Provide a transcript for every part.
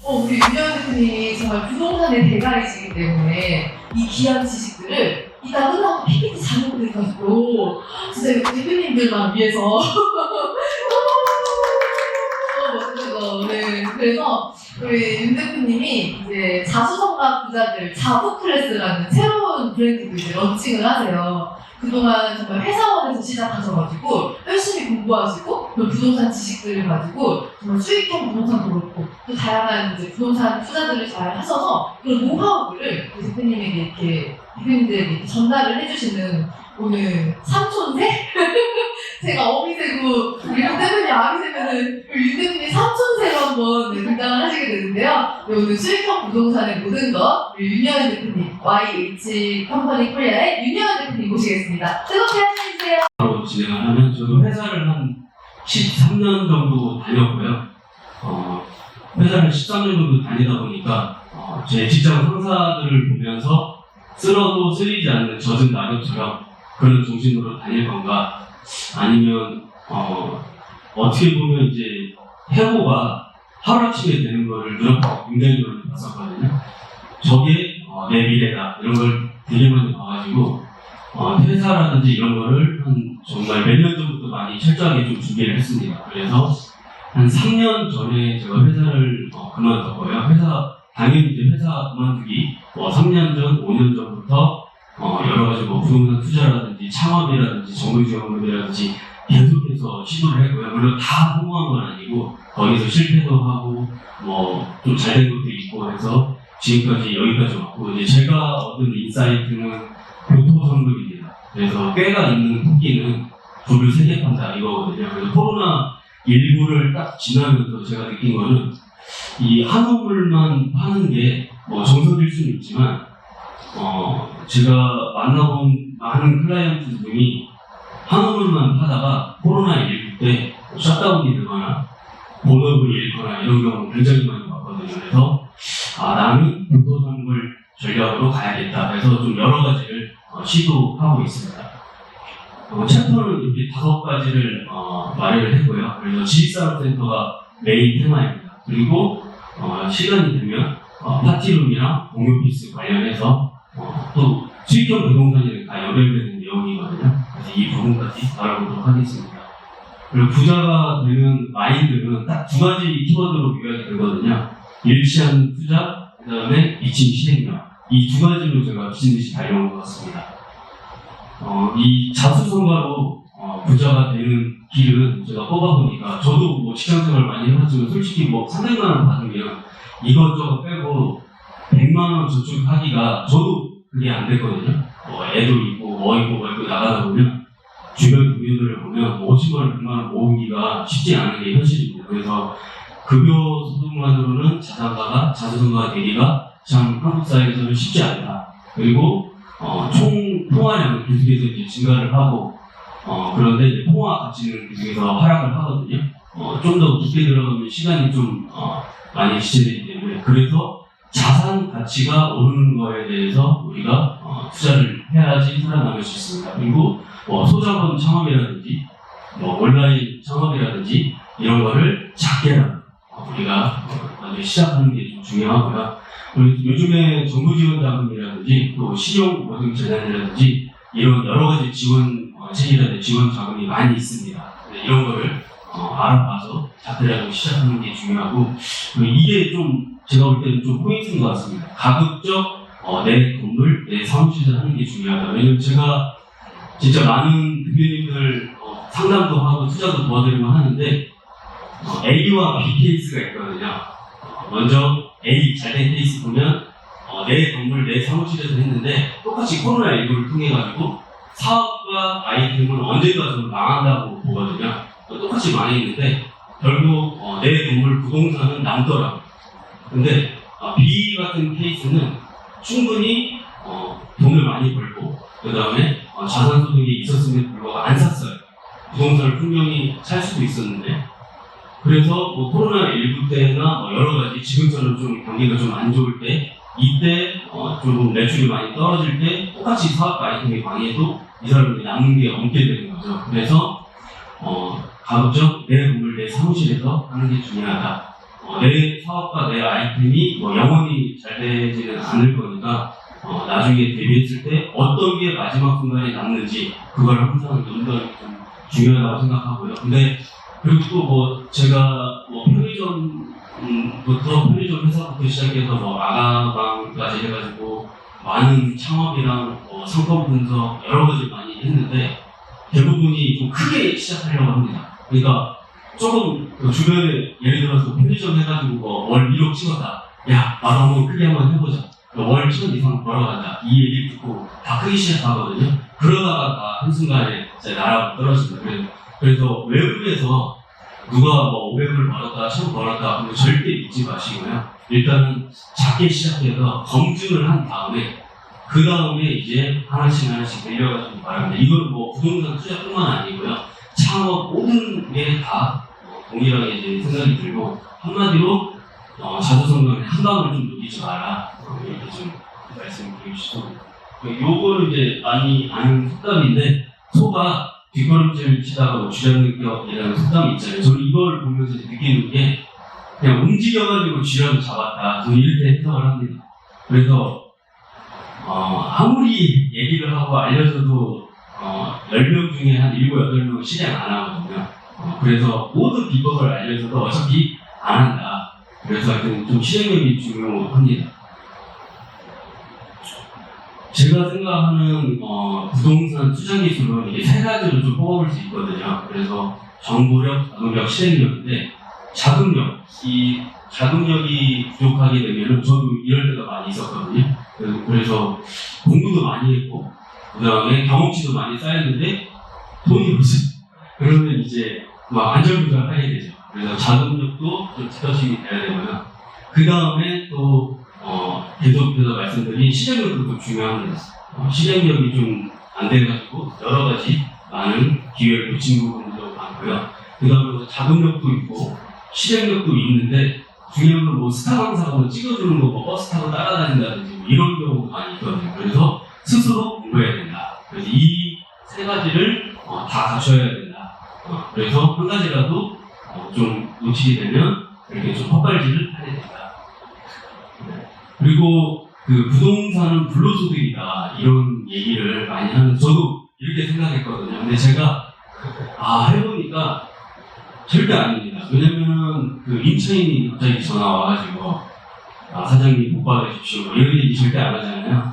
우리 윤여은 대표님이 정말 부동산의 대가이시기 때문에 이 귀한 지식들을 이따 끝나고 PPT 자료를 가지고 진짜 대표님들만 위해서 멋지죠. 네. 그래서 우리 윤 대표님이 이제 자수성가 부자들 자부클래스라는 새로운 브랜드도 이제 런칭을 하세요. 그동안 정말 회사원에서 시작하셔가지고 열심히 공부하시고 또 부동산 지식들을 가지고 정말 수익형 부동산도 그렇고 또 다양한 이제 부동산 투자들을 잘 하셔서 그런 노하우들을 대표님들에게 이렇게 전달을 해주시는 오늘 삼촌새? 제가 어미새고 우리 윤 대표님 아기새면은 윤 대표님 삼촌새로 한번 등장을 하시게 되는데요. 네, 오늘 수익형 부동산의 모든 것 우리 윤여은 대표님 YH 컴퍼니 코리아의 윤여은 대표님 모시겠습니다. 뜨겁게 함께해주세요. 바로 진행을 하면 저도 회사를 한 13년 정도 다녔고요. 회사를 13년 정도 다니다 보니까 제 직장 상사들을 보면서 쓸어도 쓰이지 않는 젖은 낙엽처럼 그런 정신으로 다닐 건가, 아니면 어떻게 보면 이제 해고가 하루아침에 되는 거를 눈앞에서 굉장히 많이 봤었거든요. 저게 내 미래다 이런 걸 되게 많이 봐가지고 회사라든지 이런 거를 정말 몇 년 전부터 많이 철저하게 좀 준비를 했습니다. 그래서 한 3년 전에 제가 회사를 그만뒀고요. 당연히 이제 회사 그만두기 3년 전, 5년 전부터 여러 가지 부동산 투자라든지 창업이라든지 정부지원금이라든지 계속해서 시도를 했고요. 물론 다 성공한 건 아니고 거기서 실패도 하고 좀 잘 된 것도 있고 해서 지금까지 여기까지 왔고, 이제 제가 얻은 인사이트는 교토성급입니다. 그래서 꾀가 있는 토끼는 불을 세게 판다 이거거든요. 그래서 코로나19를 딱 지나면서 제가 느낀 거는 이 한우물만 파는 게 정석일 수는 있지만 제가 만나본 많은 클라이언트 중이 한우물만 파다가 코로나19 때 셧다운이 되거나 본업을 잃거나 이런 경우 굉장히 많이 봤거든요. 그래서 나는 교토성물 전략으로 가야겠다 해서 좀 여러 가지를 시도하고 있습니다. 챕터는 이렇게 5가지를 마련을 했고요. 그래서 지식산업센터가 메인 테마입니다. 그리고 시간이 되면 파티룸이나 공유오피스 관련해서 또 수익형 부동산이랑 다 연결되는 내용이거든요. 그래서 이 부분까지 다뤄보도록 하겠습니다. 그리고 부자가 되는 마인드는 딱 2가지 키워드로 요약이 되거든요. 일치한 투자, 그 다음에 미친 실행력. 이 2가지로 제가 비즈니스 달려온 것 같습니다. 이 자수성가로 부자가 되는 길은 제가 뽑아보니까, 저도 직장생활 많이 해봤지만 솔직히 300만 원 받으면 이것저것 빼고 100만 원 저축하기가 저도 그게 안 됐거든요. 애도 있고 있고 나가다 보면 주변 동료들을 보면 50만 원, 100만 원 모으기가 쉽지 않은 게 현실입니다. 그래서 급여 소득만으로는 자수성가가 되기가 참 한국 사회에서는 쉽지 않다. 그리고 총 통화량은 계속해서 이제 증가를 하고 그런데 이제 통화 가치는 계속해서 하락을 하거든요. 좀 더 깊게 들어가면 시간이 좀 많이 지체되기 때문에, 그래서 자산 가치가 오르는 거에 대해서 우리가 투자를 해야지 살아남을 수 있습니다. 그리고 소자본 창업이라든지 온라인 창업이라든지 이런 거를 작게라도 우리가 먼저 시작하는 게 좀 중요하고요. 그리고 요즘에 정부 지원 자금이라든지 또 실용 보증 재단이라든지 이런 여러 가지 지원 체계라든지 지원 자금이 많이 있습니다. 이런 거를 알아봐서 작게라도 시작하는 게 중요하고, 이게 좀 제가 볼 때는 좀 포인트인 것 같습니다. 가급적 내 건물, 내 사무실에서 하는 게 중요하다. 왜냐면 제가 진짜 많은 대표님들 상담도 하고 투자도 도와드리고 하는데 A와 B 케이스가 있거든요. 먼저 A 잘된 케이스 보면 내 건물, 내 사무실에서 했는데 똑같이 코로나19를 통해가지고 사업과 아이템은 언젠가 좀 망한다고 보거든요. 똑같이 망했는데 결국 내 건물 부동산은 남더라고요. 근데 B 같은 케이스는 충분히 돈을 많이 벌고 그 다음에 자산 소득이 있었음에도 불구하고 안 샀어요. 부동산을 분명히 살 수도 있었는데, 그래서 코로나19 때나 여러 가지 지금처럼 좀 경기가 좀 안 좋을 때, 이때 좀 매출이 많이 떨어질 때 똑같이 사업 아이템이 망해도 이 사람들이 남는 게 없게 되는 거죠. 그래서 가급적 내 건물, 내 사무실에서 하는 게 중요하다. 내 사업과 내 아이템이 영원히 잘 되지는 않을 거니까 나중에 데뷔했을 때 어떤 게 마지막 순간에 남는지 그걸 항상 논의가 좀 중요하다고 생각하고요. 근데 그리고 또 제가 편의점부터 편의점 회사부터 시작해서 아가방까지 해가지고 많은 창업이랑 상품 분석 여러 가지 많이 했는데 대부분이 좀 크게 시작하려고 합니다. 그러니까 조금 주변에 예를 들어서 편의점 해가지고 월 1억 찍었다. 야, 나도 한번 크게 한번 해보자. 월 1000 이상 벌어간다. 이 얘기를 듣고 다 크게 시작하거든요. 그러다가 다 한순간에 이제 나라가 떨어집니다. 그래서 외부에서 누가 500을 벌었다, 1000 벌었다, 그럼 절대 믿지 마시고요. 일단은 작게 시작해서 검증을 한 다음에 그 다음에 이제 하나씩 내려가지고 말합니다. 이건 부동산 투자뿐만 아니고요. 창업 모든 게 다 동일하게 이제 생각이 들고 한마디로 자수성가의 한방을 좀 누리지 마라. 이렇게 좀 말씀드리고 싶습니다. 요거는 이제 많이 아는 속담인데 소가 뒷걸음질 치다가 쥐잡는격이라는 속담이 있잖아요. 저는 이걸 보면서 느끼는 게 그냥 움직여가지고 쥐라도 잡았다. 저는 이렇게 해석을 합니다. 그래서 아무리 얘기를 하고 알려줘도 10명 중에 한 7, 8명은 실행 안 하거든요. 그래서 모든 비법을 알려줘도 어차피 안 한다. 그래서 하여튼 좀 실행력이 중요합니다. 제가 생각하는 부동산 투자 기술은 이게 세 가지로 좀 뽑아볼 수 있거든요. 그래서 정보력, 자금력, 실행력인데 이 자금력이 부족하게 되면은 저도 이럴 때가 많이 있었거든요. 그래서 공부도 많이 했고 그 다음에 경험치도 많이 쌓였는데 돈이 없어요. 그러면 이제 안절부절하게 되죠. 그래서 자금력도 좀 특화식이 돼야 되고요. 그 다음에 또 계속해서 말씀드린 실행력도 좀 중요합니다. 실행력이 좀 안 돼가지고 여러 가지 많은 기회를 놓친 부분도 많고요. 그 다음에 자금력도 있고 실행력도 있는데 중요한 건 스타 강사가 찍어주는 거 버스 타고 따라다닌다든지 이런 경우가 많이 있거든요. 그래서 스스로 공부해야 된다. 그래서 이 세 가지를 다 갖춰야 된다. 그래서 한 가지라도 좀 놓치게 되면 이렇게 좀 헛발질을 하게 된다. 그리고 그 부동산은 불로소득이다 이런 얘기를 많이 하는 저도 이렇게 생각했거든요. 근데 제가 해보니까 절대 아닙니다. 왜냐면은 그 임차인이 갑자기 전화 와가지고 사장님 못 받으십시오 이런 얘기 절대 안 하잖아요.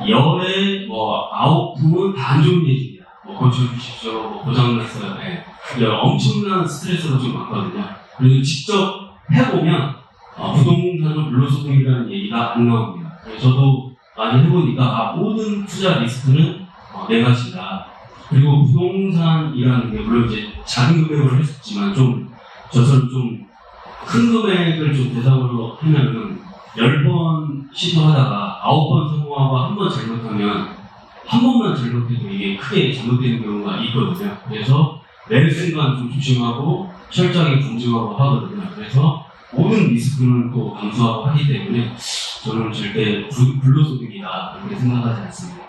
열에 9품은 다 안 좋은 얘기입니다. 고쳐주십시오, 고장났어요. 네. 엄청난 스트레스가 좀 많거든요. 그래서 직접 해보면 부동산은 불로소득이라는 얘기가 안 나옵니다. 저도 많이 해보니까 모든 투자 리스크는 네 가지다. 그리고 부동산이라는 게 물론 이제 작은 금액으로 했었지만 저처럼 좀 큰 금액을 좀 대상으로 하면은 10번 시도하다가 9번 성공하고 한 번 잘못하면 한 번만 잘못해도 이게 크게 잘못되는 경우가 있거든요. 그래서 매 순간 좀 조심하고 철저하게 검증하고 하거든요. 그래서 모든 리스크는 또 감수하고 하기 때문에 저는 절대 불로소득이다 이렇게 생각하지 않습니다.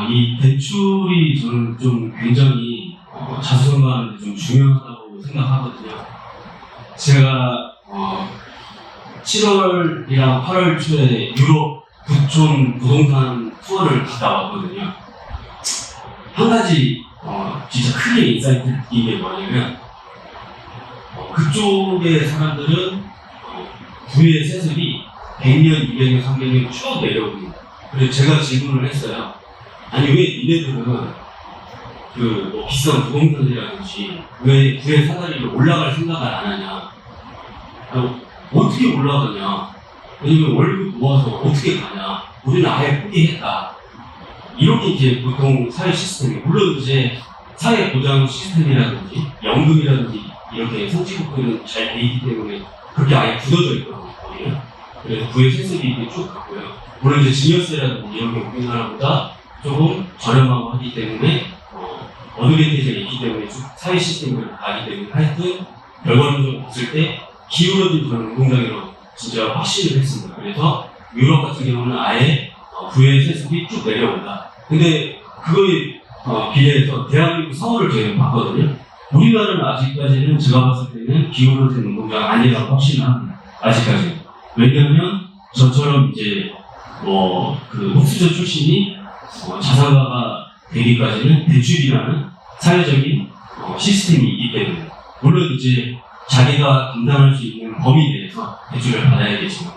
이 대출이 저는 좀 굉장히 자수성가하는데 좀 중요하다고 생각하거든요. 제가 7월이랑 8월 초에 유럽 부촌 부동산 투어를 갔다 왔거든요. 한 가지 진짜 크게 인사이트 느낀 게 뭐냐면 그쪽의 사람들은 부의 세습이 100년, 200년, 300년 쭉 내려옵니다. 그래서 제가 질문을 했어요. 아니 왜 니네들은 비싼 부동산이라든지 왜 부의 사다리로 올라갈 생각을 안 하냐? 어떻게 올라가냐? 왜냐면 월급 모아서 어떻게 가냐? 우리는 아예 포기했다. 이렇게 이제 보통 사회 시스템이 물론 이제 사회 보장 시스템이라든지 연금이라든지 이렇게 성취국들은 잘 돼 있기 때문에 그렇게 아예 굳어져 있거든요. 그래서 부의 세습이 쭉 갔고요. 물론 이제 증여세라든지 이런 게 우리나라보다 조금 저렴하고 하기 때문에 어드밴티지가 있기 때문에 쭉 사회 시스템을 가기 때문에 하여튼 결과론적으로 봤을 때 기울어진 그런 운동장으로 진짜 확신을 했습니다. 그래서 유럽 같은 경우는 아예 부의 세습이 쭉 내려온다. 근데 그거에 비례해서 대한민국 서울을 저희가 봤거든요. 우리나라는 아직까지는 제가 봤을 때는 기울어진 운동장 아니라고 확신을 합니다. 아직까지. 왜냐하면 저처럼 이제 그 흡수저 출신이 자산가가 되기까지는 대출이라는 사회적인 시스템이 있기 때문에 물론 이제 자기가 감당할 수 있는 범위 내에서 대출을 받아야겠지만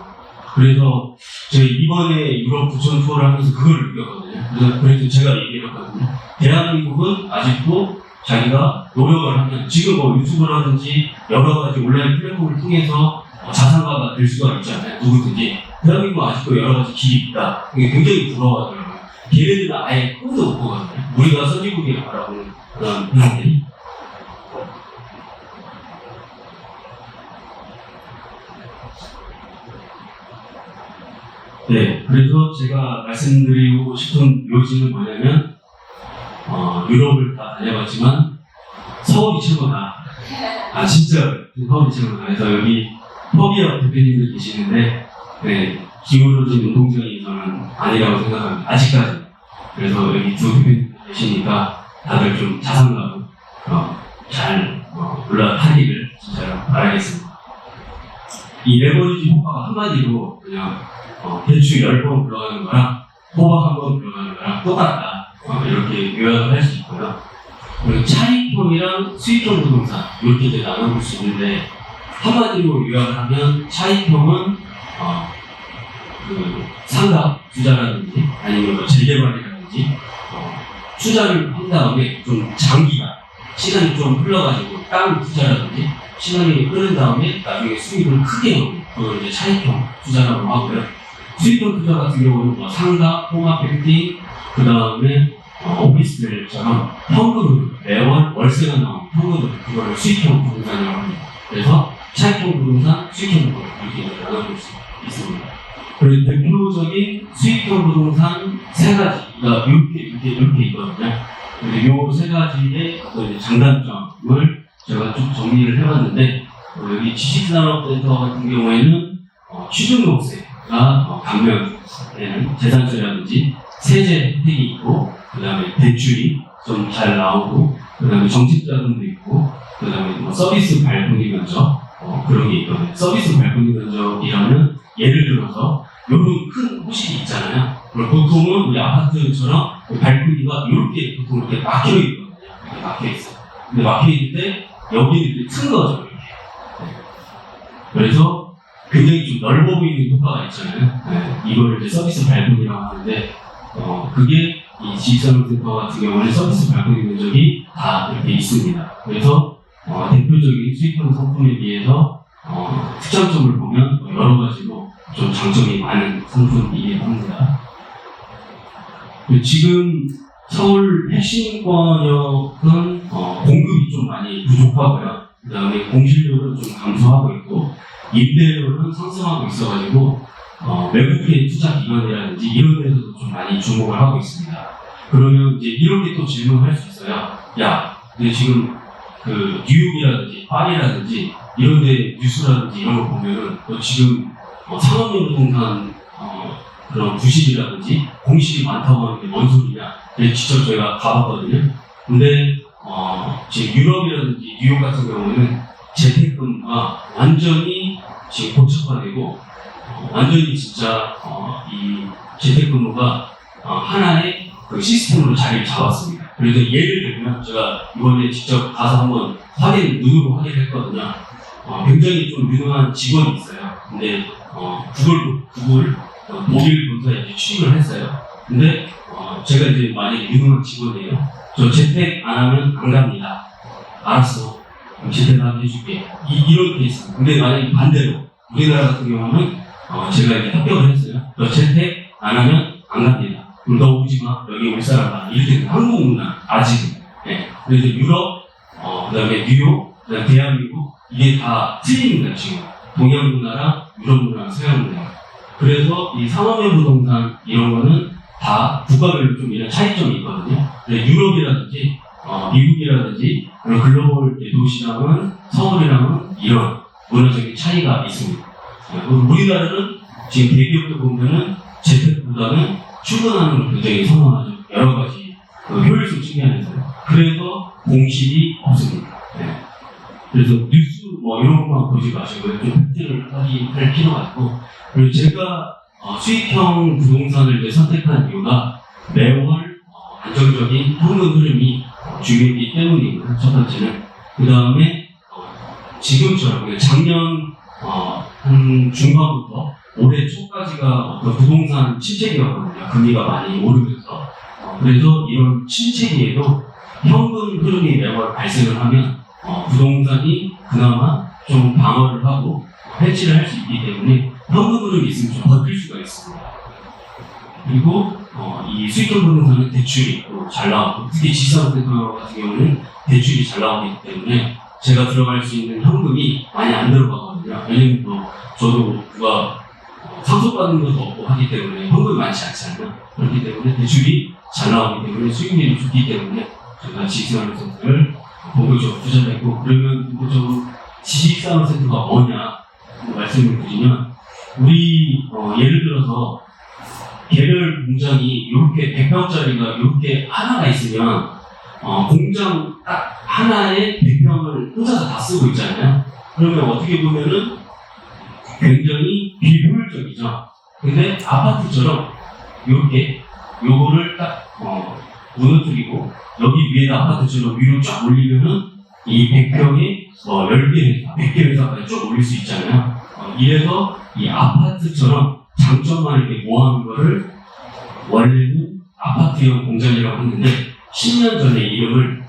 그래서 제가 이번에 유럽 부천 투어를 하면서 그걸 느꼈거든요. 그래서 제가 얘기했거든요. 대한민국은 아직도 자기가 노력을 하면 지금 유튜브라든지 여러 가지 온라인 플랫폼을 통해서 자산가가 될 수가 있잖아요. 누구든지. 대한민국은 아직도 여러 가지 길이 있다. 이게 굉장히 부러워하더라고요. 걔네들은 아예 꿈도 못 꾸거든요. 우리가 선진국에 바라보는 그런 분들이. 네, 그래서 제가 말씀드리고 싶은 요지는 뭐냐면 유럽을 다 다녀봤지만 서울이 최고다. 아 진짜 서울이 최고다. 그래서 여기 허비아 대표님들 계시는데 네, 기울어진 운동장이 저는 아니라고 생각합니다. 아직까지. 그래서 여기 두 대표님 계시니까 다들 좀 자상하고 잘 올라타기를 진짜로 바라겠습니다. 이 레버리지 효과가 한마디로 그냥 대출 10번 불러가는 거랑 호박 1번 불러가는 거랑 똑같다. 이렇게 요약을 할 수 있고요. 그리고 차익형이랑 수익형 부동산 이렇게 이제 나눠볼 수 있는데 한마디로 요약을 하면 차익형은 그 상가 투자라든지 아니면 재개발이라든지 투자를 한 다음에 좀 장기간 시간이 좀 흘러가지고 다른 투자라든지 시간이 흐른 다음에 나중에 수익을 크게 얻는 그걸 이제 차익형 투자라고 하고요. 수익형 투자 같은 경우는 상가, 통합 빌딩, 그 다음에 오피스텔처럼 현금으로 매월 월세가 나오는 현금으로 그거를 수익형 부동산이라고 합니다. 그래서 차익형 부동산, 수익형 부동산 이렇게 나눠볼 수 있습니다. 그리고 대표적인 수익형 부동산 세 가지가 이렇게 있거든요. 근데 요 세 가지의 어떤 장단점을 제가 쭉 정리를 해봤는데 여기 지식산업센터 같은 경우에는 취등록세가 감면되는 재산세라든지 세제 혜택이 있고 그 다음에 대출이 좀 잘 나오고 그 다음에 정책자금도 있고 그 다음에 서비스 발권리 면적 그런 게 있거든요. 서비스 발권리 면적이라면 예를 들어서 이런 큰 호실이 있잖아요. 보통은 우리 아파트처럼 발코니가 이렇게 보통 이렇게 막혀 있거든요. 이렇게 막혀 있어요. 근데 막혀 있을 때 여기는 이렇게 튼 거죠. 이렇게. 네. 그래서 굉장히 좀 넓어 보이는 효과가 있잖아요. 네. 이걸 이제 서비스 발코니라고 하는데 그게 이 지식산업센터 같은 경우는 서비스 발코니 면적이 다 이렇게 있습니다. 그래서 대표적인 수익형 상품에 비해서 특장점을 보면 여러 가지로 좀 장점이 많은 상품이긴 합니다. 지금 서울 핵심권역은 공급이 좀 많이 부족하고요. 그 다음에 공실률은 좀 감소하고 있고 임대료는 상승하고 있어가지고 외국계 투자 기관이라든지 이런 데서도 좀 많이 주목을 하고 있습니다. 그러면 이제 이렇게 또 질문을 할 수 있어요. 야, 근데 지금 그 뉴욕이라든지 파리라든지 이런 데 뉴스라든지 이런 거 보면은 지금 상업용 부동산 그런 부실이라든지 공실이 많다고 하는 게 뭔 소리냐. 직접 저희가 가봤거든요. 근데 지금 유럽이라든지 뉴욕 같은 경우는 재택근무가 완전히 지금 고착화되고 완전히 진짜 이 재택근무가 하나의 그 시스템으로 자리를 잡았습니다. 그래서 예를 들면 제가 이번에 직접 가서 한번 눈으로 확인했거든요. 굉장히 좀 유능한 직원이 있어요. 근데 구글 독일 본사에 이제 취직을 했어요. 근데 제가 이제 만약에 유능한 직원이에요. 저 재택 안 하면 안 갑니다. 알았어. 그럼 재택 안 해줄게. 이런 케이스. 근데 만약에 반대로 우리나라 같은 경우는 제가 이제 합격을 했어요. 너 재택 안 하면 안 갑니다. 그럼 너 오지 마. 여기 올 사람아. 이렇게 한국 문화 아직은. 네. 그래서 유럽, 그다음에 뉴욕, 그다음에 대한민국 이게 다 틀립니다 지금. 동양 문화랑 유럽 문화랑 서양 문화. 그래서 이 상업용 부동산 이런 거는 다 국가별로 좀 이런 차이점이 있거든요. 유럽이라든지 미국이라든지 그런 글로벌 도시랑은 서울이랑은 이런 문화적인 차이가 있습니다. 우리나라는 지금 대기업도 보면은 재택보다는 출근하는 걸 굉장히 선호하죠. 여러 가지 효율성 측면에서. 그래서 공실이 없습니다. 네. 그래서 뉴스 뭐 이런 것만 보지 마시고요. 좀 팩트를 할 필요가 있고, 그리고 제가 수익형 부동산을 이제 선택한 이유가 매월 안정적인 현금 흐름이 중요하기 때문이고요. 첫 번째는. 그 다음에 지금처럼 작년 한 중반부터 올해 초까지가 어떤 부동산 침체기였거든요. 금리가 많이 오르면서. 그래서 이런 침체기에도 현금 흐름이 매월 발생을 하면 부동산이 그나마 좀 방어를 하고 해지를 할 수 있기 때문에 현금 흐름이 있으면 좀 버틸 수가 있습니다. 그리고 이 수익형 부동산은 대출이 또 잘 나오고, 특히 지상센터 같은 경우는 대출이 잘 나오기 때문에 제가 들어갈 수 있는 현금이 많이 안 들어가거든요. 왜냐면 저도 누가 상속받는 것도 없고 하기 때문에 현금이 많지 않잖아요. 그렇기 때문에 대출이 잘 나오기 때문에 수익률이 좋기 때문에 제가 지식산업센터를 본격적으로 투자를 했고, 그러면 본격적으로 지식산업센터가 뭐냐 말씀을 드리면, 우리 예를 들어서 개별 공장이 이렇게 100평짜리가 이렇게 하나가 있으면 공장 딱 하나에 100평을 혼자서 다 쓰고 있잖아요. 그러면 어떻게 보면은 굉장히 비효율적이죠. 근데 아파트처럼 이렇게 요거를 딱 무너뜨리고 여기 위에다 아파트처럼 위로 쫙 올리면은 이 100평에 10개 회사, 100개 회사까지 쭉 올릴 수 있잖아요. 이래서 이 아파트처럼 장점만 이렇게 모아놓은 거를 원래는 아파트형 공장이라고 했는데 10년 전에 이름을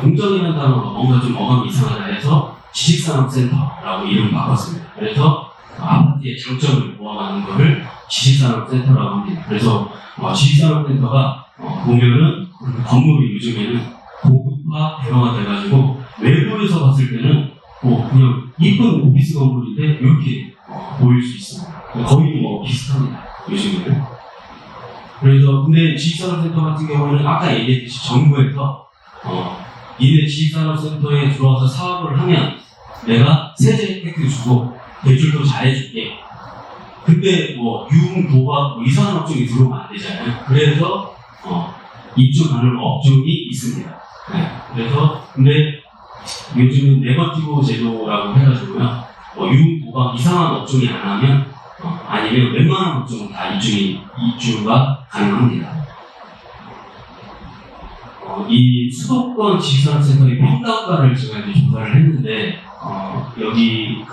공장이라는 단어가 뭔가 좀 어감이 이상하다 해서 지식산업센터라고 이름을 바꿨습니다. 그래서 아파트의 장점을 모아가는 거를 지식산업센터라고 합니다. 그래서 지식산업센터가 보면은 건물이 요즘에는 고급화 대형화 돼가지고 외부에서 봤을 때는 그냥 이쁜 오피스 건물인데 이렇게 보일 수 있습니다. 거의 비슷합니다. 요즘에는. 그래서 근데 지식산업센터 같은 경우는 아까 얘기했듯이 정부에서 이네 지식산업센터에 들어와서 사업을 하면 내가 세제 혜택도 주고 대출도 잘해줄게. 근데 유흥, 도박 이상한 업종이 들어오면 안 되잖아요. 그래서 입주하는 업종이 있습니다. 네. 그래서 근데 요즘은 네거티브 제도라고 해가지고요. 유흥, 도박 이상한 업종이 안 하면 아니면 웬만한 업종은 다 입주가 가능합니다. 이 수도권 지식산업센터의 평당가를 제가 이제 조사를 했는데 여기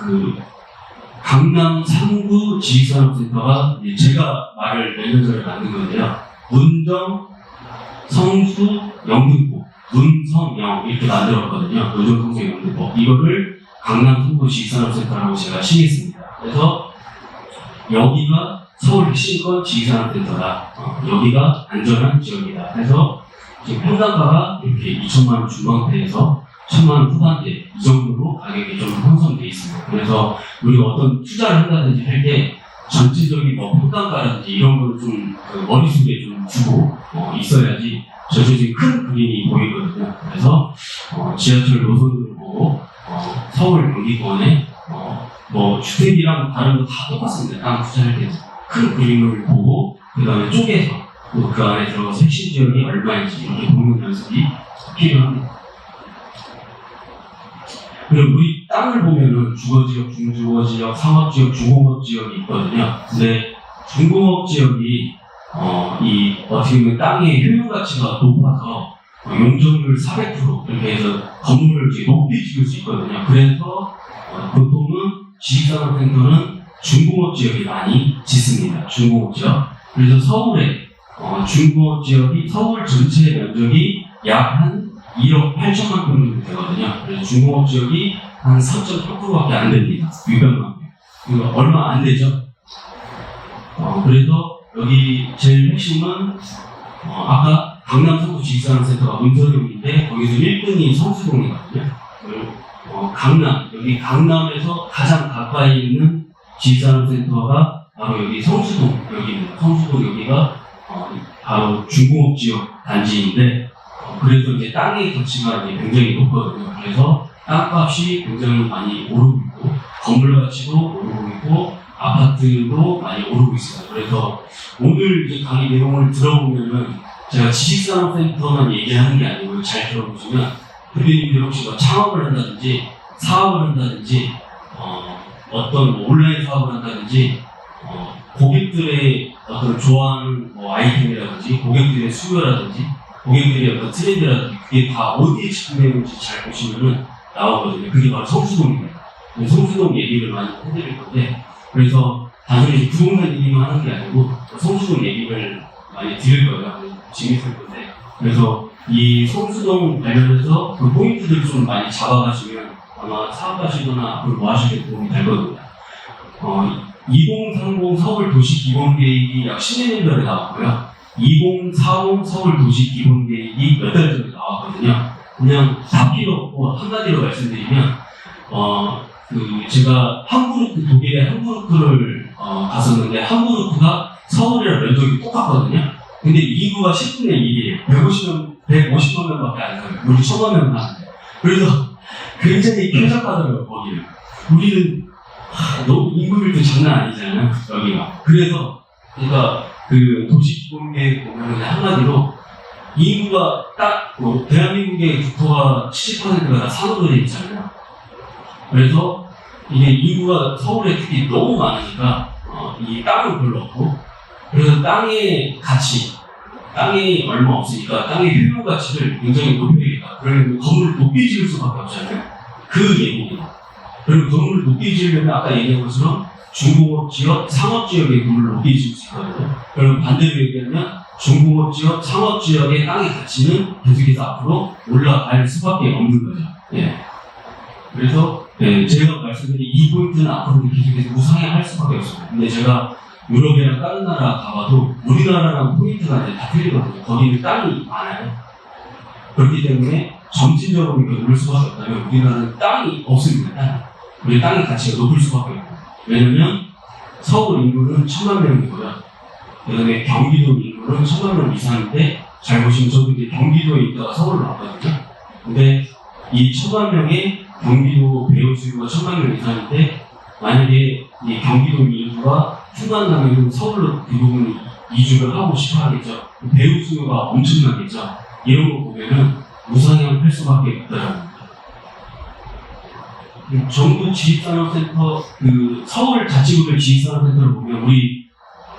강남 3구 지식산업센터가 제가 말을 몇 년 전에 만든 건데요. 문정, 성수, 영등포, 문성영 이렇게 만들었거든요. 노정, 성수, 영등포. 이거를 강남 3구 지식산업센터라고 제가 칭했습니다. 그래서 여기가 서울 핵심권 지식산업센터다. 여기가 안전한 지역이다. 그래서 지금 평당가가 이렇게 2천만 원 중반대에서 1,000만 원 후반대 이 정도로 가격이 좀 형성되어 있습니다. 그래서 우리가 어떤 투자를 한다든지 할 때 전체적인 평당가라든지 이런 걸 좀 머릿속에 좀 두고 있어야지 전체적인 큰 그림이 보이거든요. 그래서 지하철 노선을 보고 서울 경기권에 주택이랑 다른 거 다 똑같습니다. 땅 투자할 때 큰 그림을 보고 그 다음에 쪼개서 또 그 안에 들어가서 핵심 지역이 얼마인지 이렇게 보는 연습이 필요합니다. 그리고 우리 땅을 보면은 주거지역, 중주거지역, 상업지역, 중공업지역이 있거든요. 근데 중공업지역이 어떻게 보면 땅의 효용가치가 높아서 용적률 400% 이렇게 해서 건물을 이제 높이 지을 수 있거든요. 그래서 보통은 지식산업센터는 중공업지역이 많이 짓습니다. 중공업지역. 그래서 서울에 중공업지역이 서울 전체 면적이 약 한 2억 8천만 평 되거든요. 그래서 중공업지역이 한 3.8%밖에 안 됩니다. 600만 평. 이거 얼마 안 되죠? 그래서 여기 제일 핵심은 아까 강남 3구 지식산업센터가 문서동인데 거기서 1등이 성수동이거든요. 그리고 여기 강남에서 가장 가까이 있는 지식산업센터가 바로 여기 성수동 여기입니다. 성수동 여기가 바로 중공업지역 단지인데 그래서 이제 땅의 가치가 이제 굉장히 높거든요. 그래서 땅값이 굉장히 많이 오르고 있고 건물 가치도 오르고 있고 아파트도 많이 오르고 있습니다. 그래서 오늘 이제 강의 내용을 들어보면은 제가 지식산업센터만 얘기하는 게 아니고 잘 들어보시면 대표님들 혹시 뭐 창업을 한다든지 사업을 한다든지 어떤 뭐 온라인 사업을 한다든지 고객들의 어떤 좋아하는 뭐 아이템이라든지 고객들의 수요라든지 고객들의 어떤 트렌드라든지 그게 다 어디에 집중되는지 잘 보시면은 나오거든요. 그게 바로 성수동입니다. 성수동 얘기를 많이 해드릴 건데 그래서 단순히 부동산 얘기만 하는 게 아니고 성수동 얘기를 많이 드릴 거예요. 재밌을 건데 그래서 이 성수동 관련해서 그 포인트들을 좀 많이 잡아가시면 아마 사업하시거나 앞으로 뭐 하실 때 도움이 될 겁니다. 2030 서울 도시 기본 계획이 약 10년 전에 나왔고요. 2040 서울 도시 기본 계획이 몇 달 전에 나왔거든요. 그냥 다 필요 없고 한마디로 말씀드리면 제가 함부르크 독일의 함부르크를 갔었는데 함부르크가 서울이랑 면적이 똑같거든요. 근데 인구가 10분의 1이에요. 150만 명밖에 안 살아요. 우리 1000만 명 나는데. 그래서 굉장히 쾌적하더라고요, 거기는. 우리는 너무 인구밀도 장난 아니잖아요, 여기가. 그래서 제가 그 도시기본계획 보면 한마디로 인구가 딱 대한민국의 국토가 70%가 다 산으로 돼 있잖아요. 그래서 이게 인구가 서울에 특히 너무 많으니까 이 땅은 별로 없고 그래서 땅의 가치, 땅이 얼마 없으니까 땅의 효용 가치를 굉장히 높여야겠다. 그러면 건물을 높이 지을 수밖에 없잖아요. 그 얘기입니다. 그리고 건물을 높이 지으려면 아까 얘기한 것처럼 중공업 지역, 상업 지역의 건물을 높이 지을 수 있거든요. 그럼 반대로 얘기하면 중공업 지역, 상업 지역의 땅의 가치는 계속해서 앞으로 올라갈 수밖에 없는 거죠. 예. 그래서 제가 말씀드린 이 포인트는 앞으로도 계속해서 우상향할 수밖에 없습니다. 근데 제가 유럽이나 다른 나라 가봐도 우리나라랑 포인트가 다 틀리거든요. 거기는 땅이 많아요. 그렇기 때문에 점진적으로 이렇게 오를 수밖에 없다면 우리나라는 땅이 없습니다. 우리 땅의 가치가 높을 수밖에 없고 왜냐면 서울 인구는 1000만 명이고요. 그 다음에 경기도 인구는 1000만 명 이상인데 잘 보시면 저도 이제 경기도에 있다가 서울을 왔거든요. 근데 이 1000만 명의 경기도 배우 수요가 1000만 명 이상인데 만약에 이 경기도 인구가 충만하면 서울로 대부분 이주를 하고 싶어 하겠죠. 배우 수요가 엄청나겠죠. 이런 거 보면은 우상향할 수밖에 없더라고요. 정부 지식산업센터, 서울 자치구별 지식산업센터를 보면 우리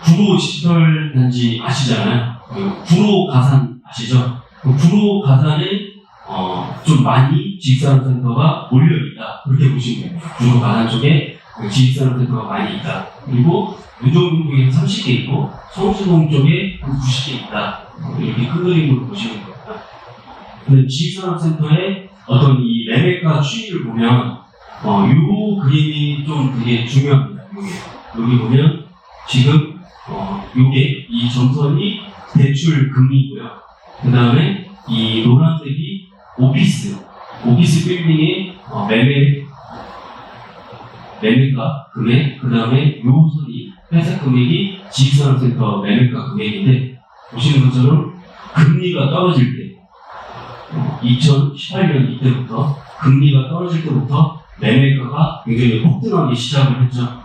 구로 시설단지 아시잖아요. 구로 가산 아시죠? 구로 가산에 좀 많이 지식산업센터가 몰려있다. 그렇게 보시면 돼요. 구로 가산 쪽에 지식산업센터가 많이 있다. 그리고 유동동에 30개 있고 성수동 쪽에 90개 있다. 이렇게 큰 그림으로 보시면 됩니다. 근데 지식산업센터의 어떤 이 매매가 추이를 보면 요 그림이 좀 되게 중요합니다. 여기 보면 지금 요게 이 점선이 대출 금리고요. 그 다음에 이 노란색이 오피스 빌딩의 매매가 금액, 그 다음에 요 선이 회색 금액이 지식산업센터 매매가 금액인데 보시는 것처럼 금리가 떨어질 때 2018년 이때부터 금리가 떨어질 때부터 매매가가 굉장히 폭등하기 시작을 했죠.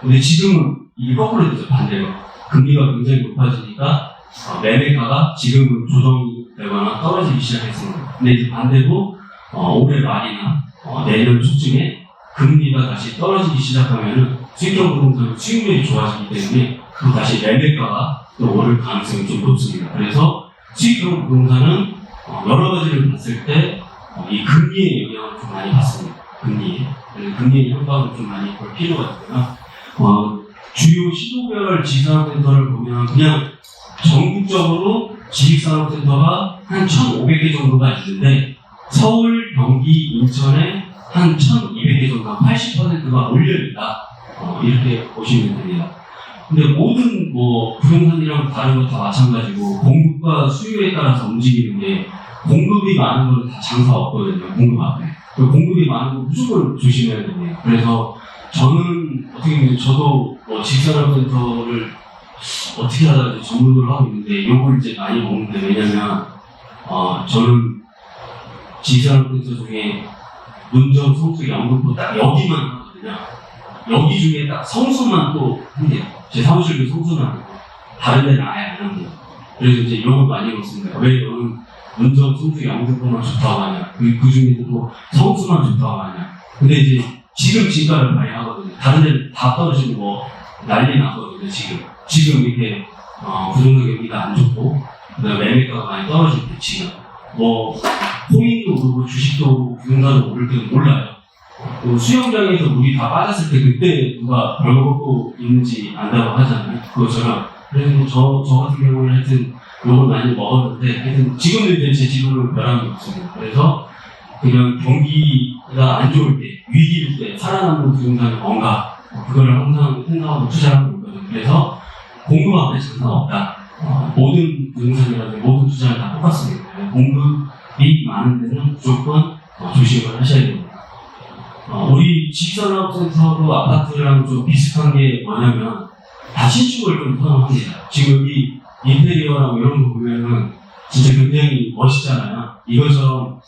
근데 지금은 이게 거꾸로 되죠. 반대로 금리가 굉장히 높아지니까 매매가가 지금은 조정이 되거나 떨어지기 시작했습니다. 근데 이제 반대로 올해 말이나 내년 초쯤에 금리가 다시 떨어지기 시작하면은 수익형 부동산 수익률이 좋아지기 때문에 또 다시 매매가가 또 오를 가능성이 좀 높습니다. 그래서 수익형 부동산은 여러 가지를 봤을 때 이 금리의 영향을 좀 많이 받습니다. 금리의 향방을 좀 많이 볼 필요가 있고요. 주요 시도별 지식산업센터를 보면 그냥 전국적으로 지식산업센터가 한 1,500개 정도가 있는데 서울, 경기, 인천에 한 1,200개 정도, 80%가 몰려있다. 이렇게 보시면 됩니다. 근데 모든 부동산이랑 다른 거 다 마찬가지고 공급과 수요에 따라서 움직이는데 공급이 많은 거는 다 장사 없거든요. 공급 앞에. 공급이 많은 거 무조건 조심해야 됩니다. 그래서 저는 어떻게 보면 저도 지식산업센터를 어떻게 하다가 전문으로 하고 있는데 욕을 이제 많이 먹는데 왜냐면 저는 지식산업센터 중에 문정, 성수, 영등포 딱 여기만 하거든요. 여기 중에 딱 성수만 또 한대요. 제 사무실도 성수는 아니고 다른 데는 아예 안 합니다. 그래서 이제 욕을 많이 먹습니다. 왜 너는 운전 선수 영등포만 좋다고 하냐, 그 중에서도 성수만 좋다고 하냐. 근데 이제 지금 진가를 많이 하거든요. 다른 데는 다 떨어지고 뭐 난리 나거든요. 지금 이렇게 부동산 경기가 안 좋고 그다음에 매매가가 많이 떨어질 때 지금 뭐 코인도 오르고 주식도 오르고 부동산도 오를 때는 몰라요. 수영장에서 물이 다 빠졌을 때 그때 누가 벌거 먹고 있는지 안다고 하잖아요. 그것처럼. 그래서 뭐 저 같은 경우는 하여튼 욕을 많이 먹었는데 하여튼 지금도 이제 제 집으로 변함이 없습니다. 그래서 그냥 경기가 안 좋을 때, 위기일 때 살아남는 부동산이 뭔가 그걸 항상 생각하고 투자하고 있거든요. 그래서 공급하면 장사가 없다. 모든 부동산이라든지 모든 투자는 다 똑같습니다. 공급이 많은 데는 무조건 조심을 하셔야 됩니다. 우리 지식산업센터도 아파트랑 좀 비슷한 게 뭐냐면 다 신축을 좀 선호합니다. 지금 여기 인테리어랑 이런 거 보면은 진짜 굉장히 멋있잖아요. 이것처럼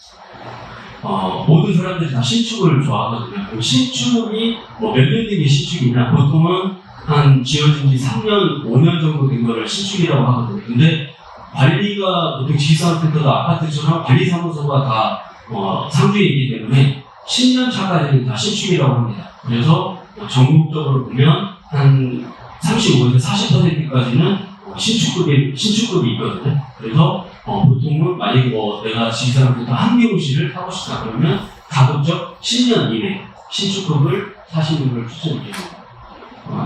모든 사람들이 다 신축을 좋아하거든요. 그럼 신축이 뭐 몇 년 된 게 신축이냐? 보통은 한 지어진 지 3년, 5년 정도 된 거를 신축이라고 하거든요. 근데 관리가 보통 지식산업센터도 아파트처럼 관리사무소가 다 상주에 있기 때문에 10년 차까지는 다 신축이라고 합니다. 그래서 전국적으로 보면 한 35에서 40%까지는 신축급이 있거든요. 그래서 보통은 만약에 뭐 내가 지식산업센터 한 개호실을 사고 싶다 그러면 가급적 10년 이내 신축급을 사시는 걸 추천드립니다.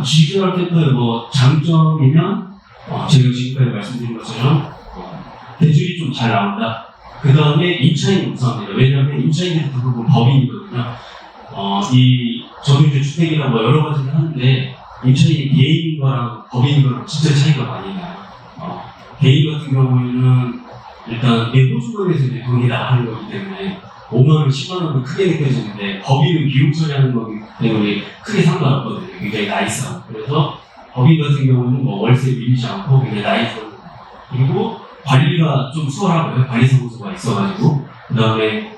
지식산업센터의 뭐 장점이면 제가 지금까지 말씀드린 것처럼 대출이 좀 잘 나온다. 그 다음에 임차인이 우선합니다. 왜냐하면 임차인들이 대부분 법인이거든요. 저도 이제 주택이나 뭐 여러 가지를 하는데 임차인이 개인인 거랑 법인인 거랑 진짜 차이가 많이 나요. 개인 같은 경우에는 일단 내 호주머니에서 이제 돈이 나가는 거기 때문에 5만원, 10만원도 크게 느껴지는데 법인은 기록 처리하는 거기 때문에 크게 상관없거든요. 굉장히 나이스하고. 그래서 법인 같은 경우는 뭐 월세 밀리지 않고 굉장히 나이스하고 그리고 관리가 좀 수월하고요. 관리사무소가 있어가지고 그 다음에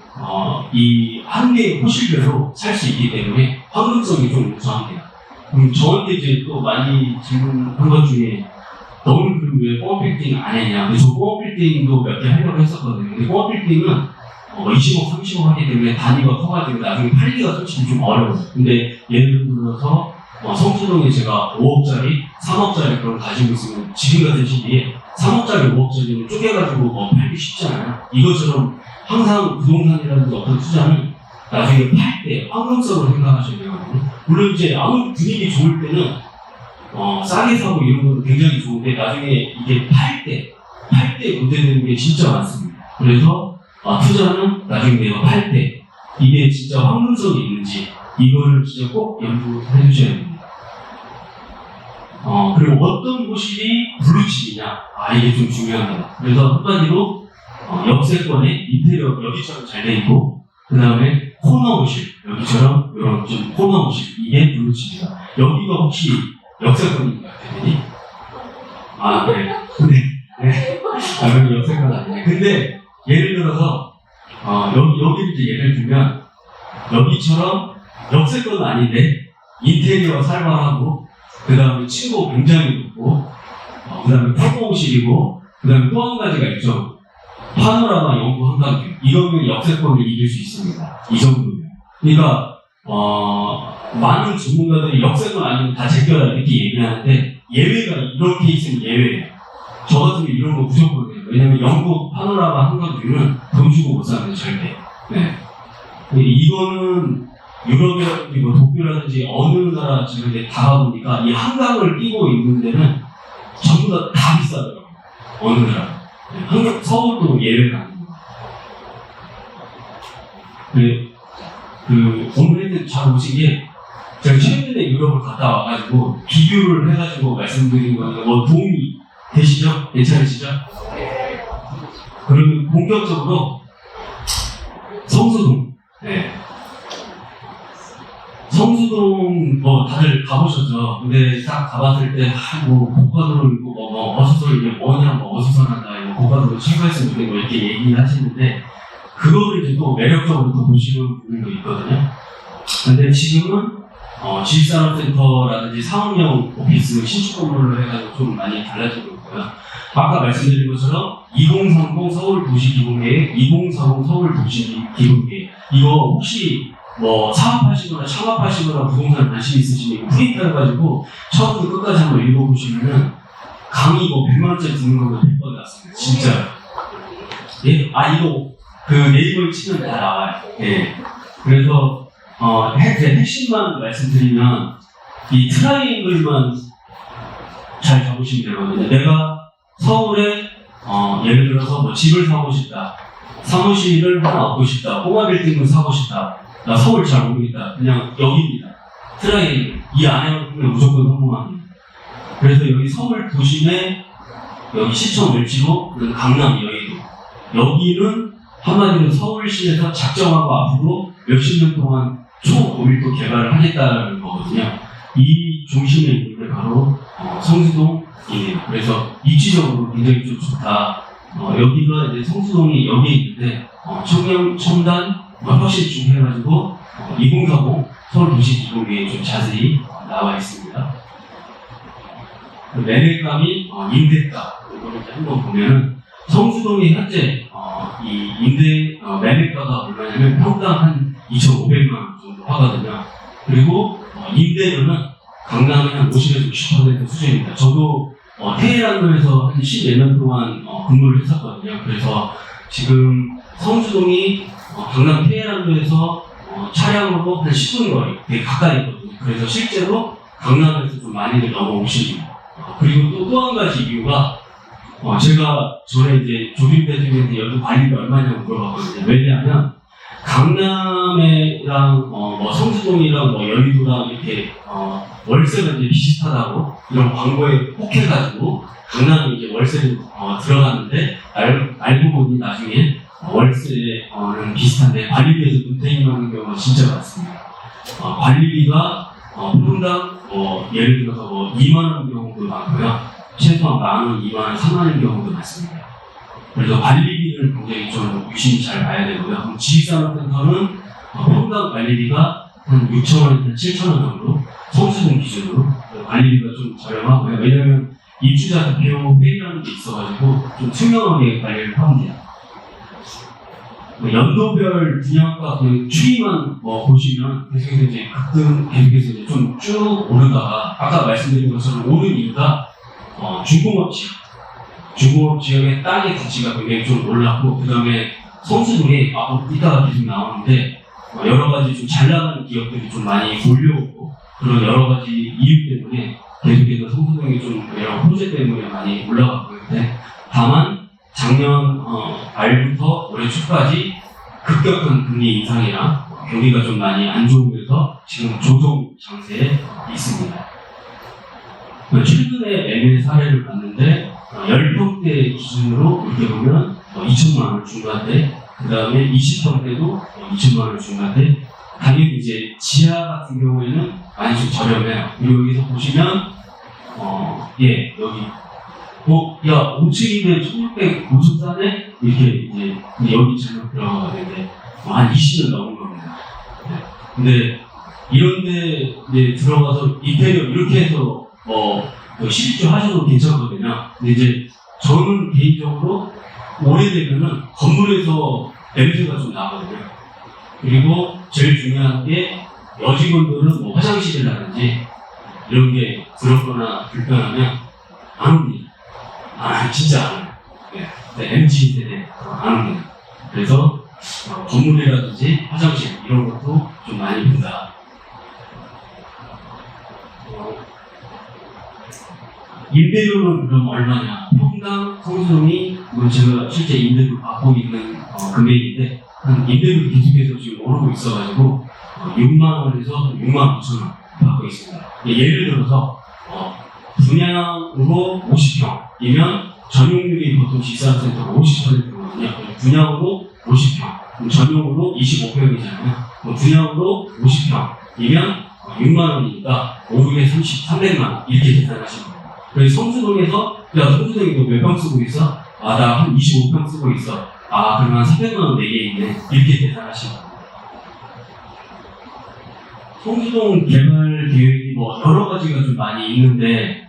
이 한 개의 호실별로 살 수 있기 때문에 황금성이 좀 우수합니다. 저한테 이제 또 많이 질문한 것 중에 너는 그럼 왜 뻥필딩 안 했냐? 근데 저 뻥필딩도 몇 개 하려고 했었거든요. 근데 뻥필딩은 20억, 30억 하기 때문에 단위가 커가지고 나중에 팔기가 솔직히 좀 어려워요. 근데 예를 들어서 성수동에 제가 5억짜리, 3억짜리 그걸 가지고 있으면 지금 같은 시기에 3억짜리, 5억짜리는 쪼개가지고 팔기 쉽잖아요. 이것처럼 항상 부동산이라든지 어떤 투자는 나중에 팔 때 황금성으로 생각하셔야 되거든요. 물론 이제 아무 분위기 좋을 때는 싸게 사고 이런 건 굉장히 좋은데 나중에 이게 팔 때 문제되는 게 진짜 많습니다. 그래서 투자는 나중에 내가 팔 때 이게 진짜 황금성이 있는지 이거를 진짜 꼭 연구해 주셔야 됩니다. 그리고 어떤 호실이 블루칩이냐 이게 좀 중요합니다. 그래서 한마디로 역세권에 인테리어 여기처럼 잘 돼 있고 그 다음에 코너 호실 여기처럼 이런 좀 코너 호실 이게 블루칩이다. 여기가 혹시 역세권인가요, 대표님? 네. 여기 역세권 아니에요. 근데 예를 들어서 여기 이제 예를 들면 여기처럼 역세권은 아닌데 인테리어 살벌하고 그 다음에 층고 굉장히 높고 그 다음에 평공실이고 그 다음에 또 한 가지가 있죠. 파노라마 영구 한강뷰 이거는 역세권을 이길 수 있습니다. 이 정도면. 그러니까 많은 전문가들이 역세권 아니면 다 제껴라 이렇게 얘기하는데 예외가 이런 케이스는 예외예요. 저 같으면 이런 거 무조건 해요. 왜냐면 영국 파노라마 한강뷰는 돈 주고 못 사는 절대. 네. 이거는 유럽이라든지 뭐 독일이라든지 어느 나라 지금 이제 다 가보니까 이 한강을 끼고 있는 데는 전부 다 비싸더라고요. 어느 나라. 네. 서울도 예외가 아닙니다. 네. 오늘 잘 오신 게 제가 최근에 유럽을 갔다 와가지고 비교를 해가지고 말씀드린 거니까 뭐 도움이 되시죠? 괜찮으시죠? 그러면 본격적으로 성수동. 네. 성수동 다들 가보셨죠? 근데 딱 가봤을 때 고가도로 있고 어수선 이게 뭐냐 어수선하다 이거 고가도로 최고했으면 좋겠고 이렇게 얘기를 하시는데 그거를 이제 또 매력적으로 또 보시는 분들도 있거든요. 근데 지금은 지식산업센터라든지 상업용 오피스 신축 건물로 해가지고 좀 많이 달라지고 있고요. 있고요. 아까 말씀드린 것처럼 2030 서울도시기본계획, 2040 서울도시기본계획 이거 혹시 뭐 사업하시거나 창업하시거나 부동산 관심 있으시면 프린트해가지고 처음부터 끝까지 한번 읽어보시면은 강의 뭐 100만원짜리 듣는 거보다 100번 낫습니다. 진짜. 예, 이거 그 네이버에 치면 다 나와요. 예. 그래서 제 핵심만 말씀드리면 이 트라이앵글만 잘 적으시면 되거든요. 내가 서울에 예를 들어서 뭐 집을 사고 싶다, 사무실을 하나 얻고 싶다, 꼬마빌딩을 사고 싶다. 나 서울 잘 모르겠다. 그냥 여기입니다. 트라이앵글 이 안에 보면 무조건 성공합니다. 그래서 여기 서울 도심에 여기 시청 멸치로 강남 여의도 여기는 한마디로 서울시에서 작정하고 앞으로 몇십 년 동안 초고밀도 개발을 하겠다는 거거든요. 이 중심에 있는 게 바로 성수동이에요. 그래서 입지적으로 굉장히 좀 좋다. 여기가 이제 성수동이 여기에 있는데 청년, 첨단, 혁신 중 해가지고 2040 서울도시기본계획에 좀 자세히 나와 있습니다. 그 매매감이 임대가 이거를 이제 한번 보면은 성수동이 현재 이 임대 매매가가 얼마냐면 평당 한 2,500만 원 정도 하거든요. 그리고 임대료는 강남이 한 50에서 60% 수준입니다. 저도 테헤란로에서 한 14년 동안 근무를 했었거든요. 그래서 지금 성수동이 강남 테헤란로에서 차량으로 한 10분 거리 되게 가까이 있거든요. 그래서 실제로 강남에서 좀 많이들 넘어오십니다. 그리고 또 한 가지 이유가 제가 전에 이제 조빈 대표님한테 여기 관리가 얼마냐고 물어봤거든요. 왜냐하면 강남이랑 뭐 성수동이랑 뭐 여의도랑 이렇게 월세가 이제 비슷하다고 이런 광고에 혹해가지고 강남이 이제 월세를 들어갔는데 알고 보니 나중에 월세는 비슷한데 관리비에서 눈탱이 맞는 경우가 진짜 많습니다. 관리비가 평당 예를 들어서 2만 원 경우도 많고요. 최소한 10,000원, 2만 원, 3만 원 경우도 많습니다. 그래서 관리비를 굉장히 좀 유심히 잘 봐야 되고요. 지식산업센터는 평당 관리비가 한 6,000원에서 7,000원 정도 성수동 기준으로 관리비가 좀 저렴하고요. 왜냐하면 입주자 대표 회의라는 게 있어가지고 좀 투명하게 관리를 합니다. 연도별 분양가 그냥 추이만 보시면 계속해서 이제 급등 계속해서 이제 좀 쭉 오르다가 아까 말씀드린 것처럼 오른 이유가 중공업 지역의 땅의 가치가 굉장히 좀 올랐고 그 다음에 성수동에 이따가 계속 나오는데 여러 가지 좀 잘 나가는 기업들이 좀 많이 몰려오고 그런 여러 가지 이유 때문에 계속해서 성수동이 좀 여러 호재 때문에 많이 올라가고 있는데 다만 작년 말부터 올해 초까지 급격한 금리 인상이나 경기가 좀 많이 안 좋으면서 지금 조정 장세에 있습니다. 최근에 매매 사례를 봤는데 10평대 기준으로 이렇게 보면 2천만 원 중반대 그 다음에 20평대도 2천만 원 중반대 당연히 이제 지하 같은 경우에는 많이 좀 저렴해요. 그리고 여기서 보시면 여기 야 5층인데 1,600 5천 싸네? 이렇게 이제 여기 잘못 들어가야 되는데 한 20년 넘은 겁니다. 근데 이런데 이제 들어가서 인테리어 이렇게 해서 실입주 하셔도 괜찮거든요. 근데 이제 저는 개인적으로 오래되면은 건물에서 냄새가 좀 나거든요. 그리고 제일 중요한 게 여직원들은 뭐 화장실이라든지 이런 게 더럽거나 불편하면 안 옵니다. 진짜 안 와요. 네, MZ 세대 안 옵니다. 그래서 건물이라든지 화장실 이런 것도 좀 많이 본다. 임대료는 그럼 얼마냐? 평당 성수동이 제가 실제 임대료 받고 있는 금액인데 임대료도 계속해서 지금 오르고 있어가지고 6만 원에서 6만 5천 원 받고 있습니다. 예를 들어서 분양으로 50평이면 전용률이 보통 지산센터가 50%거든요. 분양으로 50평, 그럼 전용으로 25평이잖아요. 분양으로 50평이면 6만 원이니까 5분에 300만 원 이렇게 계산하시면 돼요. 그래서 성수동에서 야 성수동이 너 몇 평 쓰고 있어? 나 한 25평 쓰고 있어. 그러면 300만 원 내게 있네. 이렇게 계산하시면 됩니다. 성수동 개발 계획이 뭐 여러 가지가 좀 많이 있는데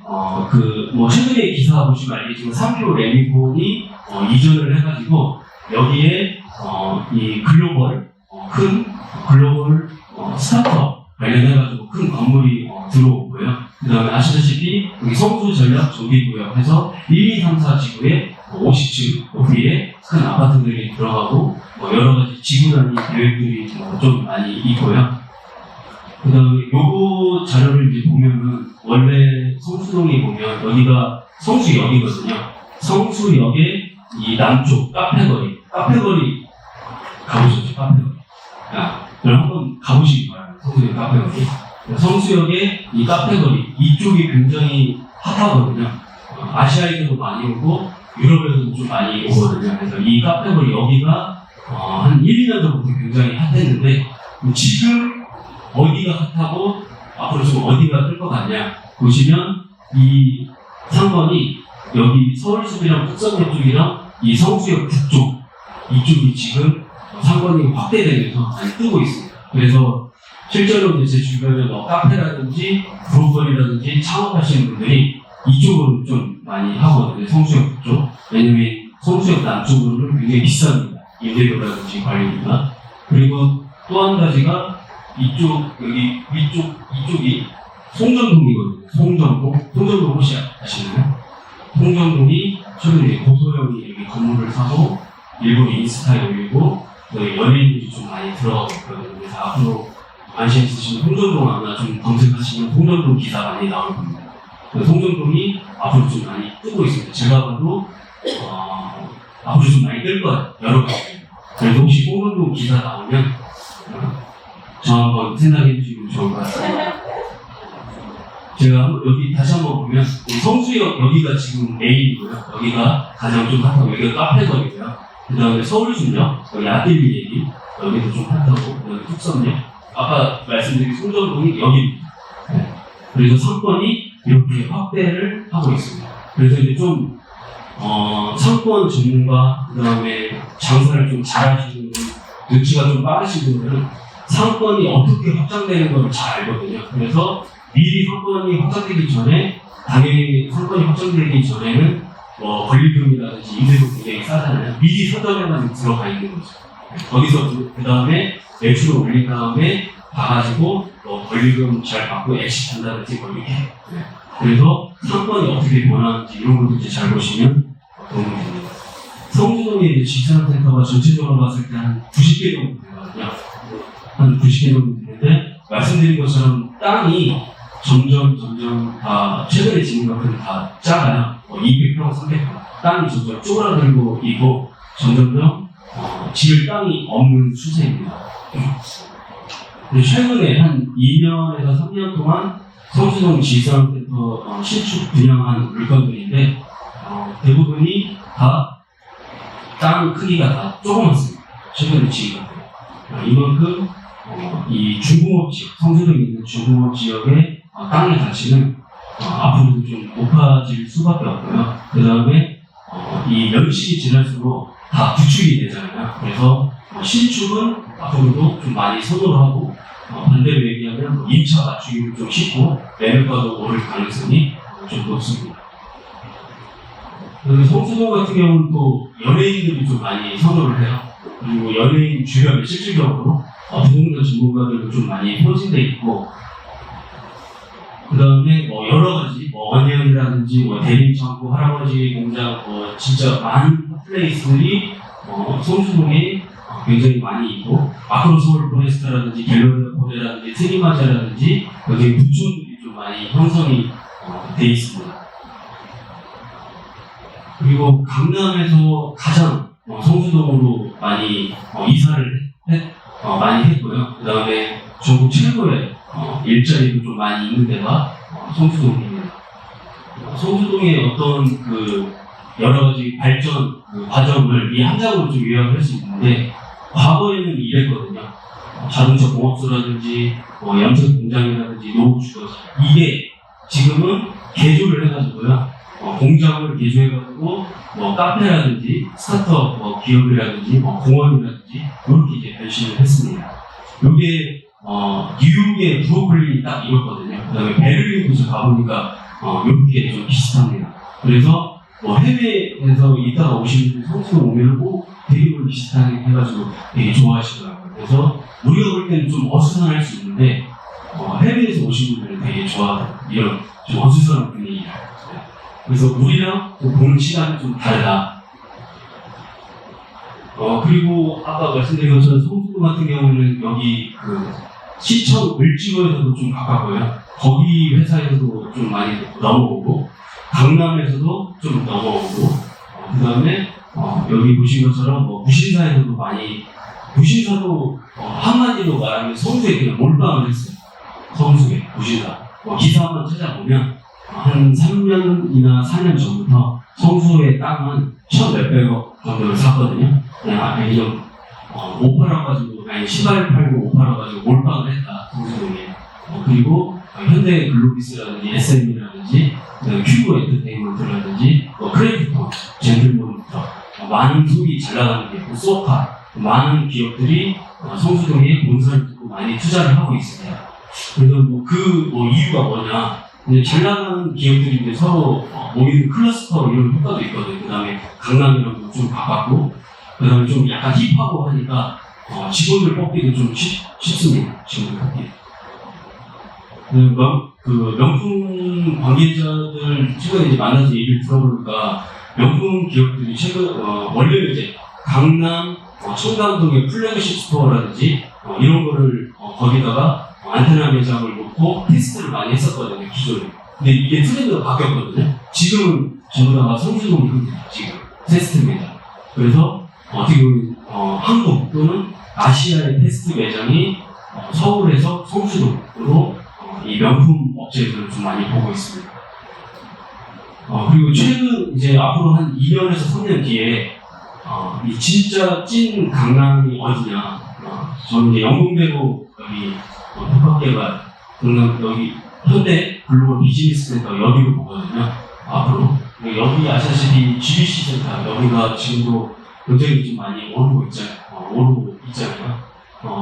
최근에 기사 보시면 알겠지만 3km 레미콘이 이전을 해가지고 여기에 이 큰 글로벌 스타트업 관련해가지고 큰 건물이 들어오고요. 그 다음에 아시다시피 여기 성수 전략 조기구역에서 1, 2, 3, 4 지구에 50층 높이의 큰 아파트들이 들어가고 여러 가지 지구 단위 계획들이 좀 많이 있고요. 그 다음에 요거 자료를 이제 보면은 원래 성수동에 보면 여기가 성수역이거든요. 성수역의 이 남쪽 카페거리 가보셨죠? 카페거리. 그럼 한번 가보시기 바랍니다. 성수역 카페거리. 성수역의 이 카페거리 이쪽이 굉장히 핫하거든요. 아시아에서도 많이 오고 유럽에서도 좀 많이 오거든요. 그래서 이 카페거리 여기가 한 1, 2년 전부터 굉장히 핫했는데 지금 어디가 핫하고 앞으로 좀 어디가 뜰 것 같냐 보시면 이 상권이 여기 서울숲이랑 북성역 쪽이랑 이 성수역 북쪽 이쪽이 지금 상권이 확대되면서 많이 뜨고 있습니다. 그래서 실제로 제 주변에 카페라든지 브로커리라든지 창업하시는 분들이 이쪽으로 좀 많이 하거든요. 성수역 북쪽. 왜냐면 성수역 남쪽으로는 굉장히 비쌉니다. 임대료라든지 관리비가. 그리고 또 한 가지가 여기 위쪽, 이쪽이 송정동이거든요. 송정동 혹시 아시나요? 송정동이 최근에 고소영이 여기 건물을 사고 일본 인스타에 올리고 연예인들이 좀 많이 들어가고 있거든요. 그래서 앞으로 관심 있으시면 송정동 아마 좀 검색하시면 송정동 기사 많이 나올 겁니다. 송정동이 앞으로 좀 많이 뜨고 있습니다. 제가 봐도 앞으로 좀 많이 뜰 거예요. 여러 가지. 그래서 혹시 송정동 기사 나오면 저 한번 생각해 주시면 좋을 것 같습니다. 제가 여기 다시 한번 보면 성수역 여기가 지금 메인이고요. 여기가 가장 좀 핫하고 여기가 카페거리고요. 그 다음에 서울숲역 여기 아틀리에이 여기도 좀 핫하고 여기 뚝섬역 아까 말씀드린 송정동이 여기입니다. 네. 그래서 상권이 이렇게 확대를 하고 있습니다. 그래서 이제 좀 상권 전문가 그 다음에 장사를 좀 잘하시는 분 눈치가 좀 빠르신 분들은 상권이 어떻게 확장되는 걸 잘 알거든요. 그래서 미리 상권이 확장되기 전에 당연히 상권이 확장되기 전에는 권리금이라든지 임대료 굉장히 싸잖아요. 미리 서점에만 들어가 있는 거죠. 거기서 그 다음에 매출을 올린 다음에 가가지고 권리금 잘 받고 엑시 한다든지 이렇게. 그래서 상권이 어떻게 변하는지 이런 것도 이제 잘 보시면 도움이 됩니다. 성수동의 지산센터가 전체적으로 봤을 때 한 90개 정도 되거든요. 한 90개 정도 되는데 말씀드린 것처럼 땅이 점점 다 최근에 지은 것들은 다 작아요. 200평, 300평 땅이 점점 쪼그라들고 있고 점점 지을 땅이 없는 추세입니다. 최근에 한 2년에서 3년 동안 성수동 지산센터 신축 분양한 물건들인데 대부분이 다 땅 크기가 다 조그맣습니다. 최근에 지은 것들. 이만큼 이 중공업 지역, 성수동에 있는 중공업 지역의 땅의 가치는 앞으로도 좀 높아질 수밖에 없고요. 그 다음에 이 연식이 지날수록 다 구축이 되잖아요. 그래서 신축은 앞으로도 좀 많이 선호를 하고 반대로 얘기하면 임차 맞추기도 좀 쉽고 매매가도 오를 가능성이 좀 높습니다. 성수동 같은 경우는 또 연예인들이 좀 많이 선호를 해요. 그리고 연예인 주변에 실질적으로 부동산 전문가들도 좀 많이 포진돼 있고, 그 다음에 여러 가지 원예은이라든지 대림창고, 할아버지 공장, 진짜 많은 플레이스들이 성수동에 굉장히 많이 있고, 마크로 서울 포레스타라든지 갤러리 포레라든지 트리마자라든지 여기 부촌들이 좀 많이 형성이 돼 있습니다. 그리고 강남에서 가장 성수동으로 많이 이사를 많이 했고요. 그 다음에 전국 최고의 일자리도 좀 많이 있는 데가 성수동입니다. 성수동의 어떤 여러 가지 발전 과정을 이 한 장으로 좀 요약할 수 있는데, 과거에는 이랬거든요. 자동차 공업소라든지 염색 공장이라든지 노후주거, 이게 지금은 개조를 해가지고요. 공장을 개조해가지고 카페라든지 스타트업 기업이라든지 공원이라든지 이렇게 이제 변신을 했습니다. 이게 뉴욕의 브로콜리 딱 익었거든요. 그 다음에 베를린도 저 가보니까 이렇게 좀 비슷합니다. 그래서 해외에서 있다가 오시는 분들 성수동 오면 되게 뭐 비슷하게 해가지고 되게 좋아하시더라고요. 그래서 우리가 볼 때는 좀 어수선할 수 있는데 해외에서 오신 분들은 되게 좋아하는 이런 좀 어수선한 분위기예요. 그래서 우리랑 또 보는 시간이 좀 다르다. 그리고 아까 말씀드린 것처럼 성수동 같은 경우는 여기 그 시청 을지로에서도 좀 가깝고요. 거기 회사에서도 좀 많이 넘어오고 강남에서도 좀 넘어오고 그 다음에 여기 보신 것처럼 무신사에서도 많이 무신사도 한마디로 말하면 성수에 그냥 몰빵을 했어요. 성수에 무신사 기사 한번 찾아보면 한 3년이나 4년 전부터 성수의 땅은 1,몇백억 정도를 샀거든요. 그냥 괜히 좀 못 팔아가지고 아니 시발 팔고 못 팔아가지고 몰빵을 했다 성수동에. 그리고 현대 글로비스라든지 SM이라든지 큐브 엔터테인먼트라든지 크래프톤, 젠틀몬부터 많은 소비 잘 나가는 게 소파 많은 기업들이 성수동에 본사를 두고 많이 투자를 하고 있습니다. 그래서 그 이유가 뭐냐? 이제 잘 나가는 기업들이 이제 서로 모이는 클러스터 이런 효과도 있거든요. 그 다음에 강남이랑도 좀 가깝고, 그 다음에 좀 약간 힙하고 하니까 직원들 뽑기도 좀 쉽습니다. 직원들 뽑기. 그 명품 관계자들 최근에 이제 만나서 얘기를 들어보니까 명품 기업들이 최근 원래 이제 강남 청담동의 플래그십 스토어라든지 이런 거를 거기다가 안테나 매장을 놓고 테스트를 많이 했었거든요, 기존에. 근데 이게 트렌드가 바뀌었거든요. 지금은 전부 다 성수동이 흔해요, 지금. 테스트 매장. 그래서 어떻게 보면 한국 또는 아시아의 테스트 매장이 서울에서 성수동으로 이 명품 업체에서는 좀 많이 보고 있습니다. 그리고 최근 이제 앞으로 한 2년에서 3년 뒤에 이 진짜 찐 강남이 어디냐? 저는 이제 영동대로 여기 특화개발 강남 여기 현대 글로벌 비즈니스 센터 여기로 보거든요. 앞으로 여기 아시다시피 GBC 센터 여기가 지금도 굉장히 좀 많이 오르고 있잖아요.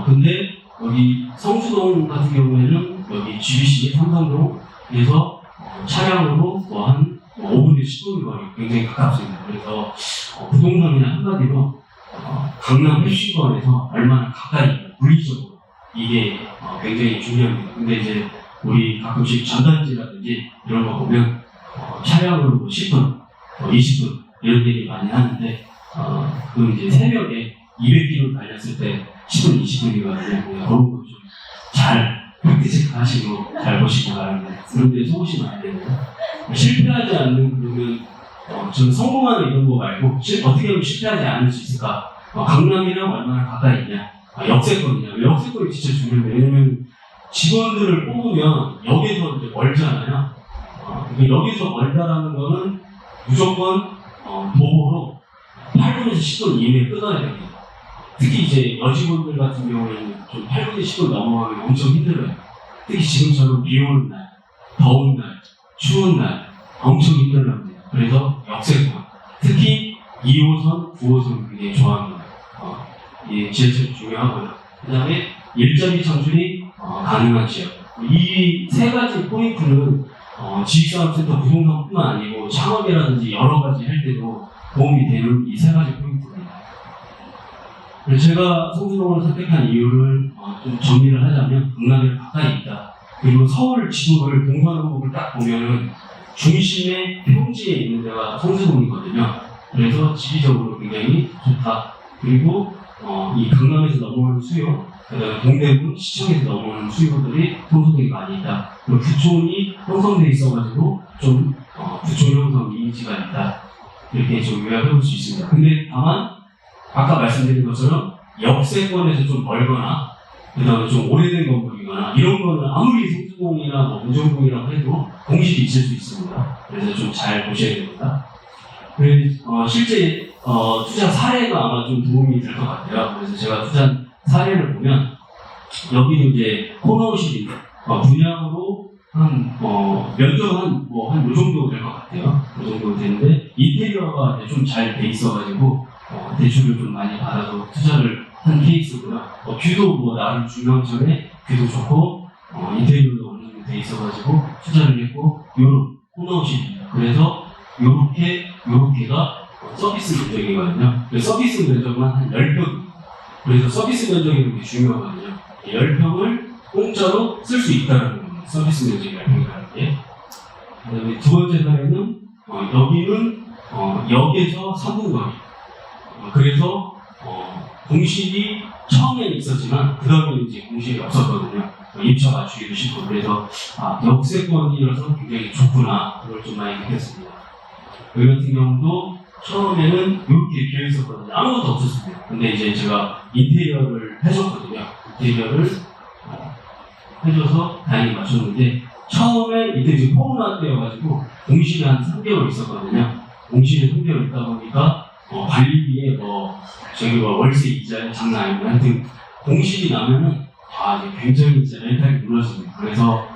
근데 여기 성수동 같은 경우에는 여기 GBC 삼성동에서 차량으로 한 5분에서 10분 거리 굉장히 가깝습니다. 그래서 부동산이나 한마디로 강남 핵심권에서 얼마나 가까이 물리적으로 이게 굉장히 중요합니다. 근데 이제 우리 가끔씩 전단지라든지 이런 거 보면 차량으로 10분, 20분 이런 얘기 많이 하는데 그 이제 새벽에 200km 달렸을 때 10분, 20분이거든요. 그런 거 좀 잘 팩트 체크 하시고 잘 보시기 바랍니다. 그런데 속으시면 안 됩니다. 실패하지 않는 그러면 저는 성공하는 이런 거 말고 어떻게 하면 실패하지 않을 수 있을까? 강남이랑 얼마나 가까이 있냐? 역세권이냐? 역세권이 진짜 중요해요. 왜냐면 직원들을 뽑으면 여기서 이제 멀잖아요. 여기서 멀다라는 거는 무조건 도보로 8분에서 10분 이내에 끊어야 됩니다. 특히 이제 여직원들 같은 경우에는 좀 8분에서 10분 넘어가면 엄청 힘들어요. 특히 지금처럼 비 오는 날, 더운 날, 추운 날 엄청 힘들답니다. 그래서 역세권, 특히 2호선, 9호선 굉장히 좋아합니다. 이 지하철 중요하고요. 그 다음에 일자리 창출이 가능한 지역. 이 세 가지 포인트는 지식산업센터 부동산뿐만 아니고 창업이라든지 여러 가지 할 때도 도움이 되는 이 세 가지 포인트입니다. 그래서 제가 성수동을 선택한 이유를 좀 정리를 하자면 강남에 가까이 있다. 그리고 서울 지도를 동서남북을 딱 보면은 중심의 평지에 있는 데가 성수동이거든요. 그래서 지리적으로 굉장히 좋다. 그리고 이 강남에서 넘어오는 수요, 그다음에 동대문 시청에서 넘어오는 수요들이 성수동에 많이 있다. 그리고 부촌이 형성돼 있어가지고 좀 부촌 형성 이미지가 있다. 이렇게 좀 요약해 볼 수 있습니다. 근데 다만 아까 말씀드린 것처럼 역세권에서 좀 멀거나 그다음에 좀 오래된 건물이거나 이런 거는 아무리 성수동이나 문정동이라고 해도 공실이 있을 수 있습니다. 그래서 좀 잘 보셔야 됩니다. 실제 투자 사례가 아마 좀 도움이 될 것 같아요. 그래서 제가 투자한 사례를 보면 여기는 이제 코너우십인데 분양으로 면적 한 요 정도 될 것 같아요. 요 정도 되는데 인테리어가 좀 잘 돼 있어가지고 대출을 좀 많이 받아서 투자를 한 케이스고요. 뷰도 나름 중앙점에 뷰도 좋고 인테리어도 어느 정도 돼 있어가지고 투자를 했고 요런 홈아웃입니다. 그래서 요렇게가 서비스 면적이거든요. 서비스 면적만 한 10평. 그래서 서비스 면적이 되게 중요하거든요. 10평을 공짜로 쓸 수 있다는 겁니다. 서비스 면적이 10평이라는 게. 그 다음에 두 번째 사례는 여기는 역에서 3분 거리. 그래서 공실이 처음에는 있었지만 그 다음에 이제 공실이 없었거든요. 입차 맞추기도 쉽고 그래서 역세권이라서 굉장히 좋구나 그걸 좀 많이 느꼈습니다. 여기 같은 경우도 처음에는 이렇게 비어 있었거든요. 아무것도 없었습니다. 근데 이제 제가 인테리어를 해줬거든요. 인테리어를 해줘서 다행히 맞췄는데 처음에 이때 이제 코로나 때여가지고 공실이 한 3개월 있었거든요. 공실이 3개월 있다 보니까 관리비에 저기 월세 이자에 장난 아닙니다. 하여튼 공실이 나면은 이제 굉장히 이제 멘탈이 무너집니다. 그래서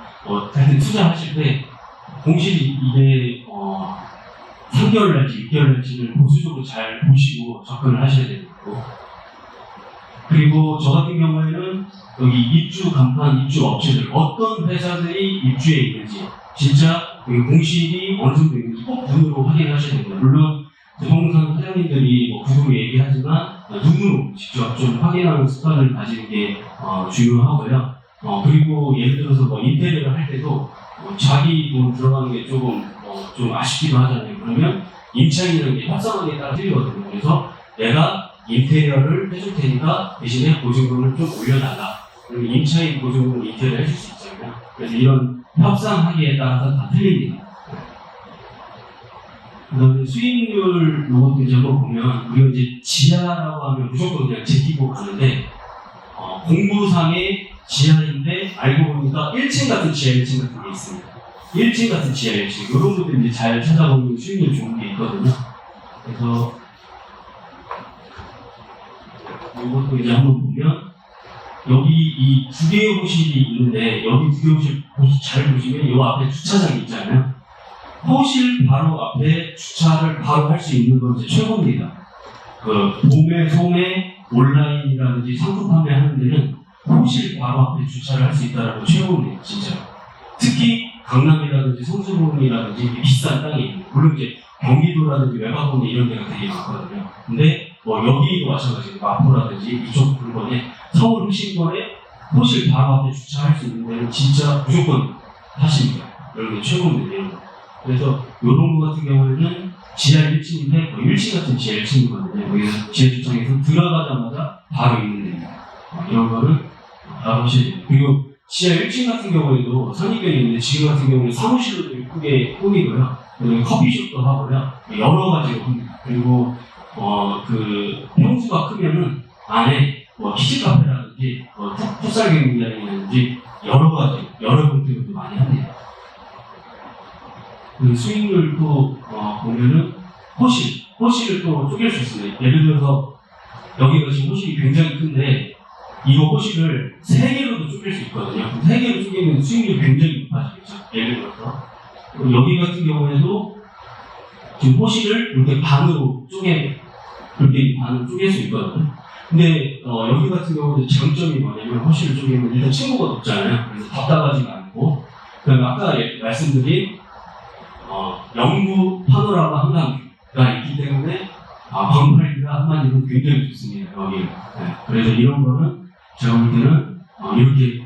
하여튼 투자하실 때 공실이 이게 3개월 날지 6개월 날지를 보수적으로 잘 보시고 접근을 하셔야 되고 그리고 저 같은 경우에는 여기 입주 간판 입주 업체들 어떤 회사들이 입주해 있는지 진짜 여기 공실이 어느 정도 있는지 꼭 눈으로 확인하셔야 됩니다. 물론 부동산 사장님들이 구두로 얘기하지만 눈으로 직접 좀 확인하는 습관을 가지는 게 중요하고요. 그리고 예를 들어서 인테리어를 할 때도 자기 돈 들어가는 게 좀 아쉽기도 하잖아요. 그러면 임차인이라는 게 협상하기에 따라 틀리거든요. 그래서 내가 인테리어를 해줄 테니까 대신에 보증금을 좀 올려달라. 그리고 임차인 보증금을 인테리어 해줄 수 있잖아요. 그래서 이런 협상하기에 따라서 다 틀립니다. 그 다음에 수익률 이것도 이제 한번 보면 우리가 이제 지하라고 하면 무조건 그냥 제끼고 가는데 공부상의 지하인데 알고 보니까 1층 같은 지하 1층 같은 게 있습니다. 1층 같은 지하 1층 이런 것들 이제 잘 찾아보면 수익률 좋은 게 있거든요. 그래서 이것도 이제 한번 보면 여기 이 두 개의 호실이 있는데 여기 두 개의 호실 잘 보시면 이 앞에 주차장이 있잖아요. 호실 바로 앞에 주차를 바로 할 수 있는 건 이제 최고입니다. 도매, 소매, 온라인이라든지 상품 판매하는 데는 호실 바로 앞에 주차를 할 수 있다는 건 최고입니다, 진짜. 특히 강남이라든지 성수동이라든지 비싼 땅이 있는, 물론 이제 경기도라든지 외곽동네 이런 데가 되게 많거든요. 근데 여기도 마찬가지고 마포라든지 이쪽 물건에 서울 흑신권에 호실 바로 앞에 주차할 수 있는 데는 진짜 무조건 하십니다. 이런 게 최고입니다. 이런 거. 그래서 이런 거 같은 경우에는 지하 1층인데 1층 같은 지하 1층이거든요. 여기서 지하 주차장에서 들어가자마자 바로 있는 데입니다. 이런 거는 바로 하셔야 돼요. 그리고 지하 1층 같은 경우에도 선입견이 있는데 지금 같은 경우는 사무실로도 크게 꾸미고요. 그리고 커피숍도 하고요. 여러 가지로 합니다. 그리고 평수가 크면은 안에 키즈 카페라든지 풋살 경기장이라든지 여러 가지 여러 형태로 많이 합니다. 그 수익률도 보면은 호실을 또 쪼갤 수 있습니다. 예를 들어서 여기가 지금 호실이 굉장히 큰데 이거 호실을 3개로도 쪼갤 수 있거든요. 3개로 쪼개면 수익률이 굉장히 높아지겠죠. 예를 들어서 여기 같은 경우에도 지금 호실을 이렇게 반으로 쪼갤 수 있거든요. 근데 여기 같은 경우는 장점이 뭐냐면 호실을 쪼개면 일단 층고가 높잖아요. 그래서 답답하지가 않고 그다음에 아까 말씀드린 영구 파노라마 한강뷰가 있기 때문에 방팔기가 한마디로 굉장히 좋습니다. 여기. 네. 그래서 이런 거는 제가 볼 때는 이렇게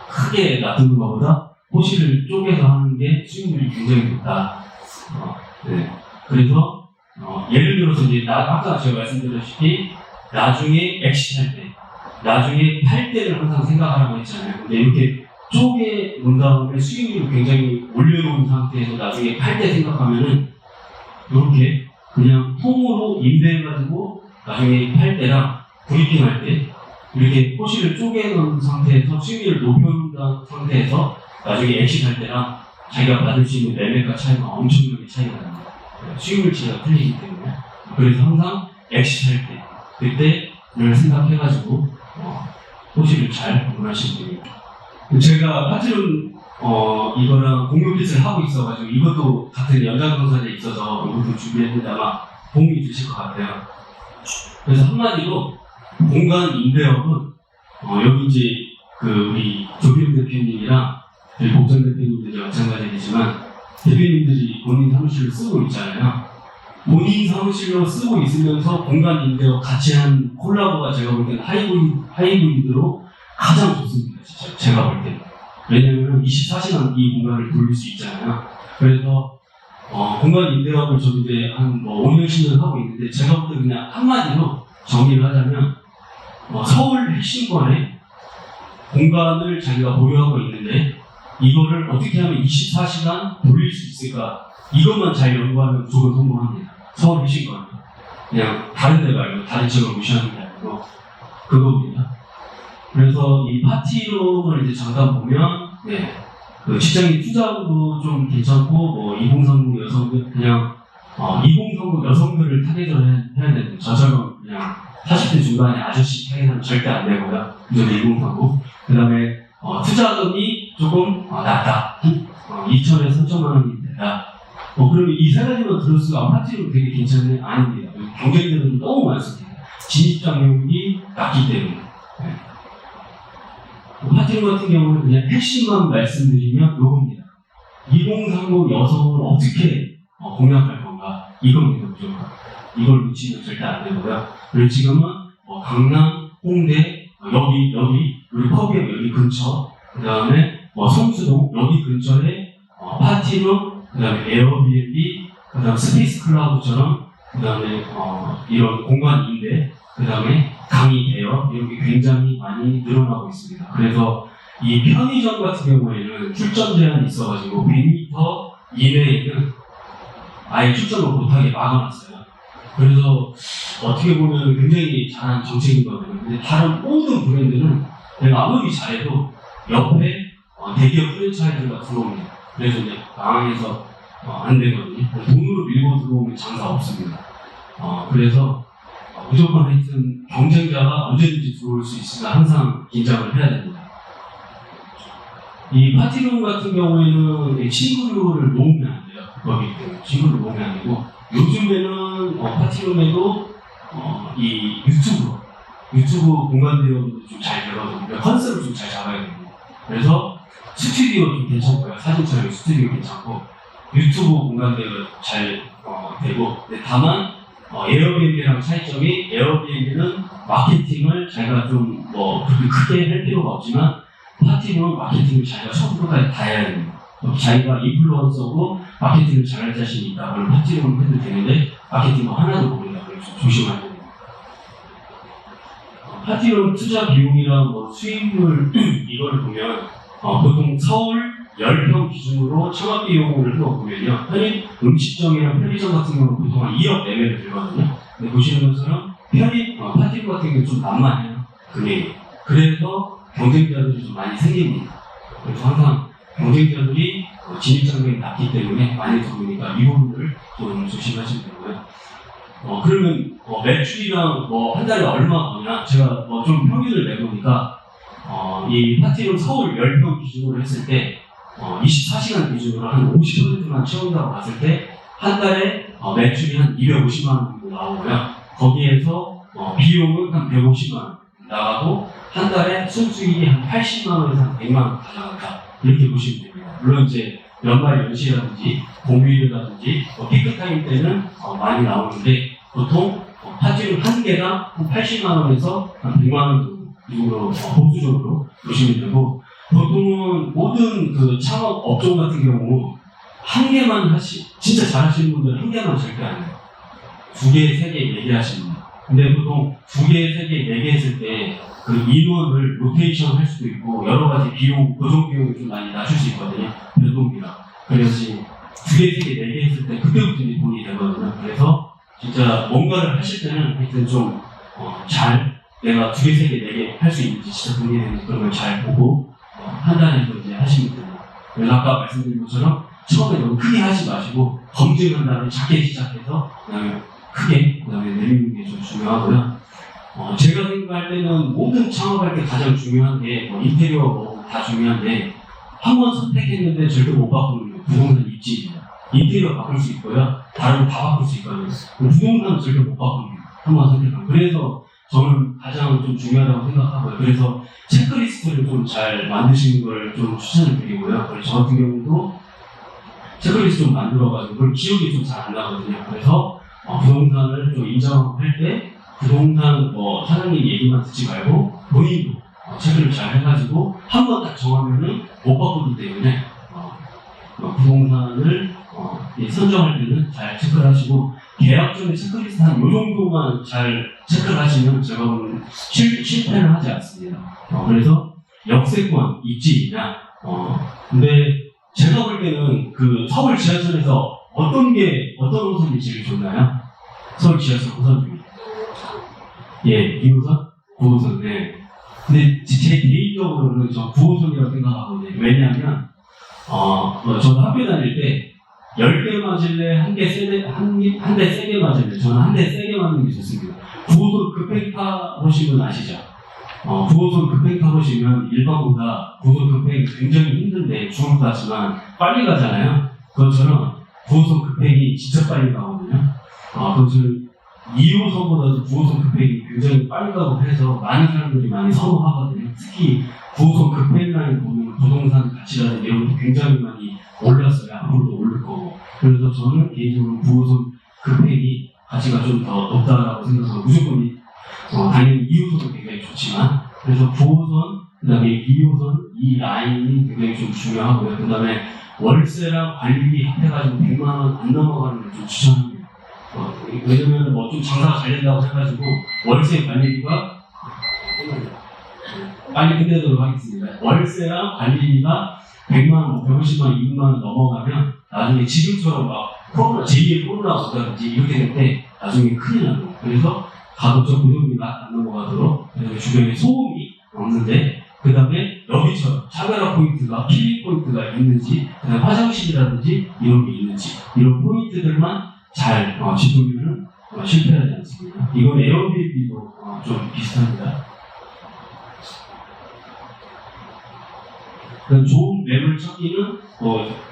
크게 놔두는 것보다 호실을 쪼개서 하는 게 수익률이 굉장히 높다. 네. 그래서 예를 들어서 이제 아까 제가 말씀드렸다시피 나중에 엑시트할 때, 나중에 팔 때를 항상 생각하라고 했잖아요. 근데 이렇게 쪼개 놓은 다음에 수익률을 굉장히 올려놓은 상태에서 나중에 팔 때 생각하면은 이렇게 그냥 통으로 임대해가지고 나중에 팔 때랑 브리핑할 때 이렇게 호실을 쪼개놓은 상태에서 수익률을 높여놓은 상태에서 나중에 엑시트할 때랑 자기가 받을 수 있는 매매가 차이가 엄청나게 차이가 납니다. 수익률치가 틀리기 때문에. 그래서 항상 엑시트할 때 그때를 생각해가지고 호실을 잘 구분하시면 됩니다. 제가 파트론 이거랑 공유 빚을 하고 있어가지고 이것도 같은 연장선상에 있어서 이것도 준비했는데 아마 도움이 되실 것 같아요. 그래서 한마디로 공간 임대업은 여기 이제 우리 조필 대표님이랑 저희 복전 대표님들이 마찬가지이지만 대표님들이 본인 사무실로 쓰고 있잖아요. 본인 사무실로 쓰고 있으면서 공간 임대와 같이 한 콜라보가 제가 볼 때는 하이브리드로 가장 좋습니다. 진짜 제가 볼 때는. 왜냐면 24시간 이 공간을 돌릴 수 있잖아요. 그래서 공간 임대업을 저 이제 한 5년, 10년 하고 있는데 제가 볼 때 그냥 한마디로 정리를 하자면 서울 핵심권에 공간을 자기가 보유하고 있는데 이거를 어떻게 하면 24시간 돌릴 수 있을까 이것만 잘 연구하면 무조건 성공합니다. 서울 핵심권 그냥 다른 데 말고 다른 지역을 무시하는 게 아니고 그겁니다. 그래서 이 파티룸을 이제 잠깐 보면 그 직장인 투자도 좀 괜찮고 2030 여성들 그냥 2030 여성들을 타겟을 해야 되는데 저처럼 그냥 40대 중반의 아저씨 타겟은 절대 안 되고요. 무조건 2030. 그 다음에 투자금이 조금 낮다. 2천에서 3천만 원이 된다. 그러면 이 세 가지만 들었으면 파티룸 되게 괜찮네? 아닙니다. 경쟁자들은 너무 많습니다. 진입장벽이 낮기 때문에. 파티룸 같은 경우는 그냥 핵심만 말씀드리면 요겁니다. 2030 여성을 어떻게 공략할 건가 이겁니다. 무조건. 이걸 놓치면 절대 안 되고요. 그리고 지금은 강남, 홍대, 여기 우리 펍이역 여기 근처, 그 다음에 성수동 여기 근처에 파티룸, 그 다음에 에어비앤비, 그 다음에 스페이스 클라우드처럼, 그 다음에 이런 공간 임대, 그 다음에 강의 대여 이런 게 굉장히 많이 늘어나고 있습니다. 그래서 이 편의점 같은 경우에는 출전 제한이 있어가지고 100m 이내에는 아예 출전을 못하게 막아놨어요. 그래서 어떻게 보면 굉장히 잘한 정책이거든요. 근데 다른 모든 브랜드는 내가 아무리 잘해도 옆에 대기업 프랜차이즈가 들어옵니다. 그래서 이제 망해서 안 되거든요. 돈으로 밀고 들어오면 장사 없습니다. 그래서 무조건 하여튼 경쟁자가 언제든지 들어올 수 있으니까 항상 긴장을 해야 됩니다. 이 파티룸 같은 경우에는 친구를 놓으면 안 돼요. 거기 친구를 놓으면 안 되고 요즘에는 파티룸에도 이 유튜브 공간 대여도 좀 잘 되거든요. 컨셉을 좀 잘 잡아야 됩니다. 그래서 스튜디오 좀 괜찮고요. 사진 촬영 스튜디오 괜찮고 유튜브 공간 대여 잘 되고 다만 에어비앤비랑 차이점이 에어비앤비는 마케팅을 자기가 좀 그렇게 크게 할 필요가 없지만 파티룸은 마케팅을 자기가 처음부터까지 다 해야 됩니다. 자기가 인플루언서고 마케팅을 잘할 자신이 있다. 그럼 파티룸을 해도 되는데 마케팅은 하나도 모른다. 그래서 조심해야 됩니다. 파티룸 투자 비용이랑 수익률 이거를 보면 보통 서울 10평 기준으로 창업 비용을 보면요. 음식점이랑 편의점 같은 경우는 보통 한 2억 내외로 들거든요. 근데 보시는 것처럼 파티룸 같은 경우는 좀 만만해요. 금액이. 그래서 경쟁자들이 좀 많이 생깁니다. 그래서 항상 경쟁자들이 진입장벽이 낮기 때문에 많이 들어오니까 이 부분을 좀 조심하시면 되고요. 그러면 매출이랑 한 달에 얼마 버냐? 제가 좀 평균을 내보니까 이 파티룸 서울 10평 기준으로 했을 때 24시간 기준으로 한 50%만 채운다고 봤을 때 한 달에 매출이 한 250만 원 정도 나오고요. 거기에서 비용은 한 150만 원 나가고 한 달에 순수익이 한 80만 원에서 한 100만 원 가져간다. 이렇게 보시면 됩니다. 물론 이제 연말 연시라든지 공휴일이라든지 피크타임 때는 많이 나오는데 보통 파티룸 한 개당 한 80만 원에서 한 100만 원 정도로 보수적으로 보시면 되고 보통은 모든 그 창업 업종 같은 경우 한 개만 진짜 잘하시는 분들은 한 개만 절대 안 해요. 2개, 3개, 4개 하시는 분. 근데 보통 2개, 3개, 4개 했을 때 그 인원을 로테이션 할 수도 있고 여러 가지 비용, 고정 비용을 좀 많이 낮출 수 있거든요. 변동비랑. 그래서 2개, 3개, 4개 했을 때 그때부터 이제 돈이 되거든요. 그래서 진짜 뭔가를 하실 때는 하여튼 좀 내가 2개, 3개, 4개 할 수 있는지 진짜 돈이 되는지 그런 걸 잘 보고 판단해서 이제 하시면 됩니다. 그래서 아까 말씀드린 것처럼 처음에 너무 크게 하지 마시고 검증한 다음에 작게 시작해서 그다음에 크게 그다음에 내리는 게 좀 중요하고요. 제가 생각할 때는 모든 창업할 때 가장 중요한 게 인테리어 다 중요한데 한 번 선택했는데 절대 못 바꾸는 게 부동산 입지입니다. 인테리어 바꿀 수 있고요. 다른 거 다 바꿀 수 있거든요. 부동산은 절대 못 바꿉니다. 한 번 선택하면. 그래서 저는 가장 좀 중요하다고 생각하고요. 그래서 체크리스트를 좀 잘 만드시는 걸 좀 추천을 드리고요. 그래서 저 같은 경우도 체크리스트 좀 만들어가지고 그걸 기억이 좀 잘 안 나거든요. 그래서 부동산을 좀 인정할 때 부동산 사장님 얘기만 듣지 말고 본인도 체크를 잘 해가지고 한 번 딱 정하면은 못 바꾸기 때문에 부동산을 선정할 때는 잘 체크를 하시고 계약 전에 체크리스트 한 요 정도만 잘 체크를 하시면 제가 보는 실패는 하지 않습니다. 그래서 역세권 입지냐 근데 제가 볼 때는 그 서울 지하철에서 어떤 노선이 제일 좋나요? 서울 지하철 호선 중에 예 2호선? 9호선 네. 근데 제 개인적으로는 저 9호선이라고 생각하거든요. 왜냐하면 저도 학교 다닐 때 10개 맞을래? 한 대 세게 맞을래? 저는 한 대 세게 맞는 게 좋습니다. 9호선 급행 타보신 분 아시죠? 9호선 급행 타보시면 일반보다 9호선 급행 굉장히 힘든데 죽을 것 같지만 빨리 가잖아요. 그것처럼 9호선 급행이 진짜 빨리 가거든요. 그것을 2호선보다도 9호선 급행이 굉장히 빨리 가고 해서 많은 사람들이 많이 선호하거든요. 특히 9호선 급행 라인 보면 부동산 가치라는 이런 것도 굉장히 많이 올랐어요. 앞으로도 오를 거고. 그래서 저는 개인적으로 9호선 급행이 가치가 좀 더 높다라고 생각해서 무조건 당연히 2호선도 굉장히 좋지만 그래서 9호선 그 다음에 2호선 이 라인이 굉장히 좀 중요하고요. 그 다음에 월세랑 관리비 합해가지고 100만 원 안 넘어가는 걸 좀 추천합니다. 왜냐면 좀 장사가 잘 된다고 해가지고 월세 관리비가 빨리 끝내도록 하겠습니다. 월세랑 관리비가 100만 원, 150만 원, 200만 원 넘어가면 나중에 지금처럼 막 제2의 코로나가 오다든지 이렇게 될 때 나중에 큰일 나요. 그래서 가급적 고정비가 안 넘어가도록 주변에 소음이 없는데 그 다음에 여기처럼 차별화 포인트가 필링 포인트가 있는지 그 다음에 화장실이라든지 이런 게 있는지 이런 포인트들만 잘 짚으면 실패하지 않습니다. 이건 에어비앤비도 좀 비슷합니다. 좋은 매물 찾기는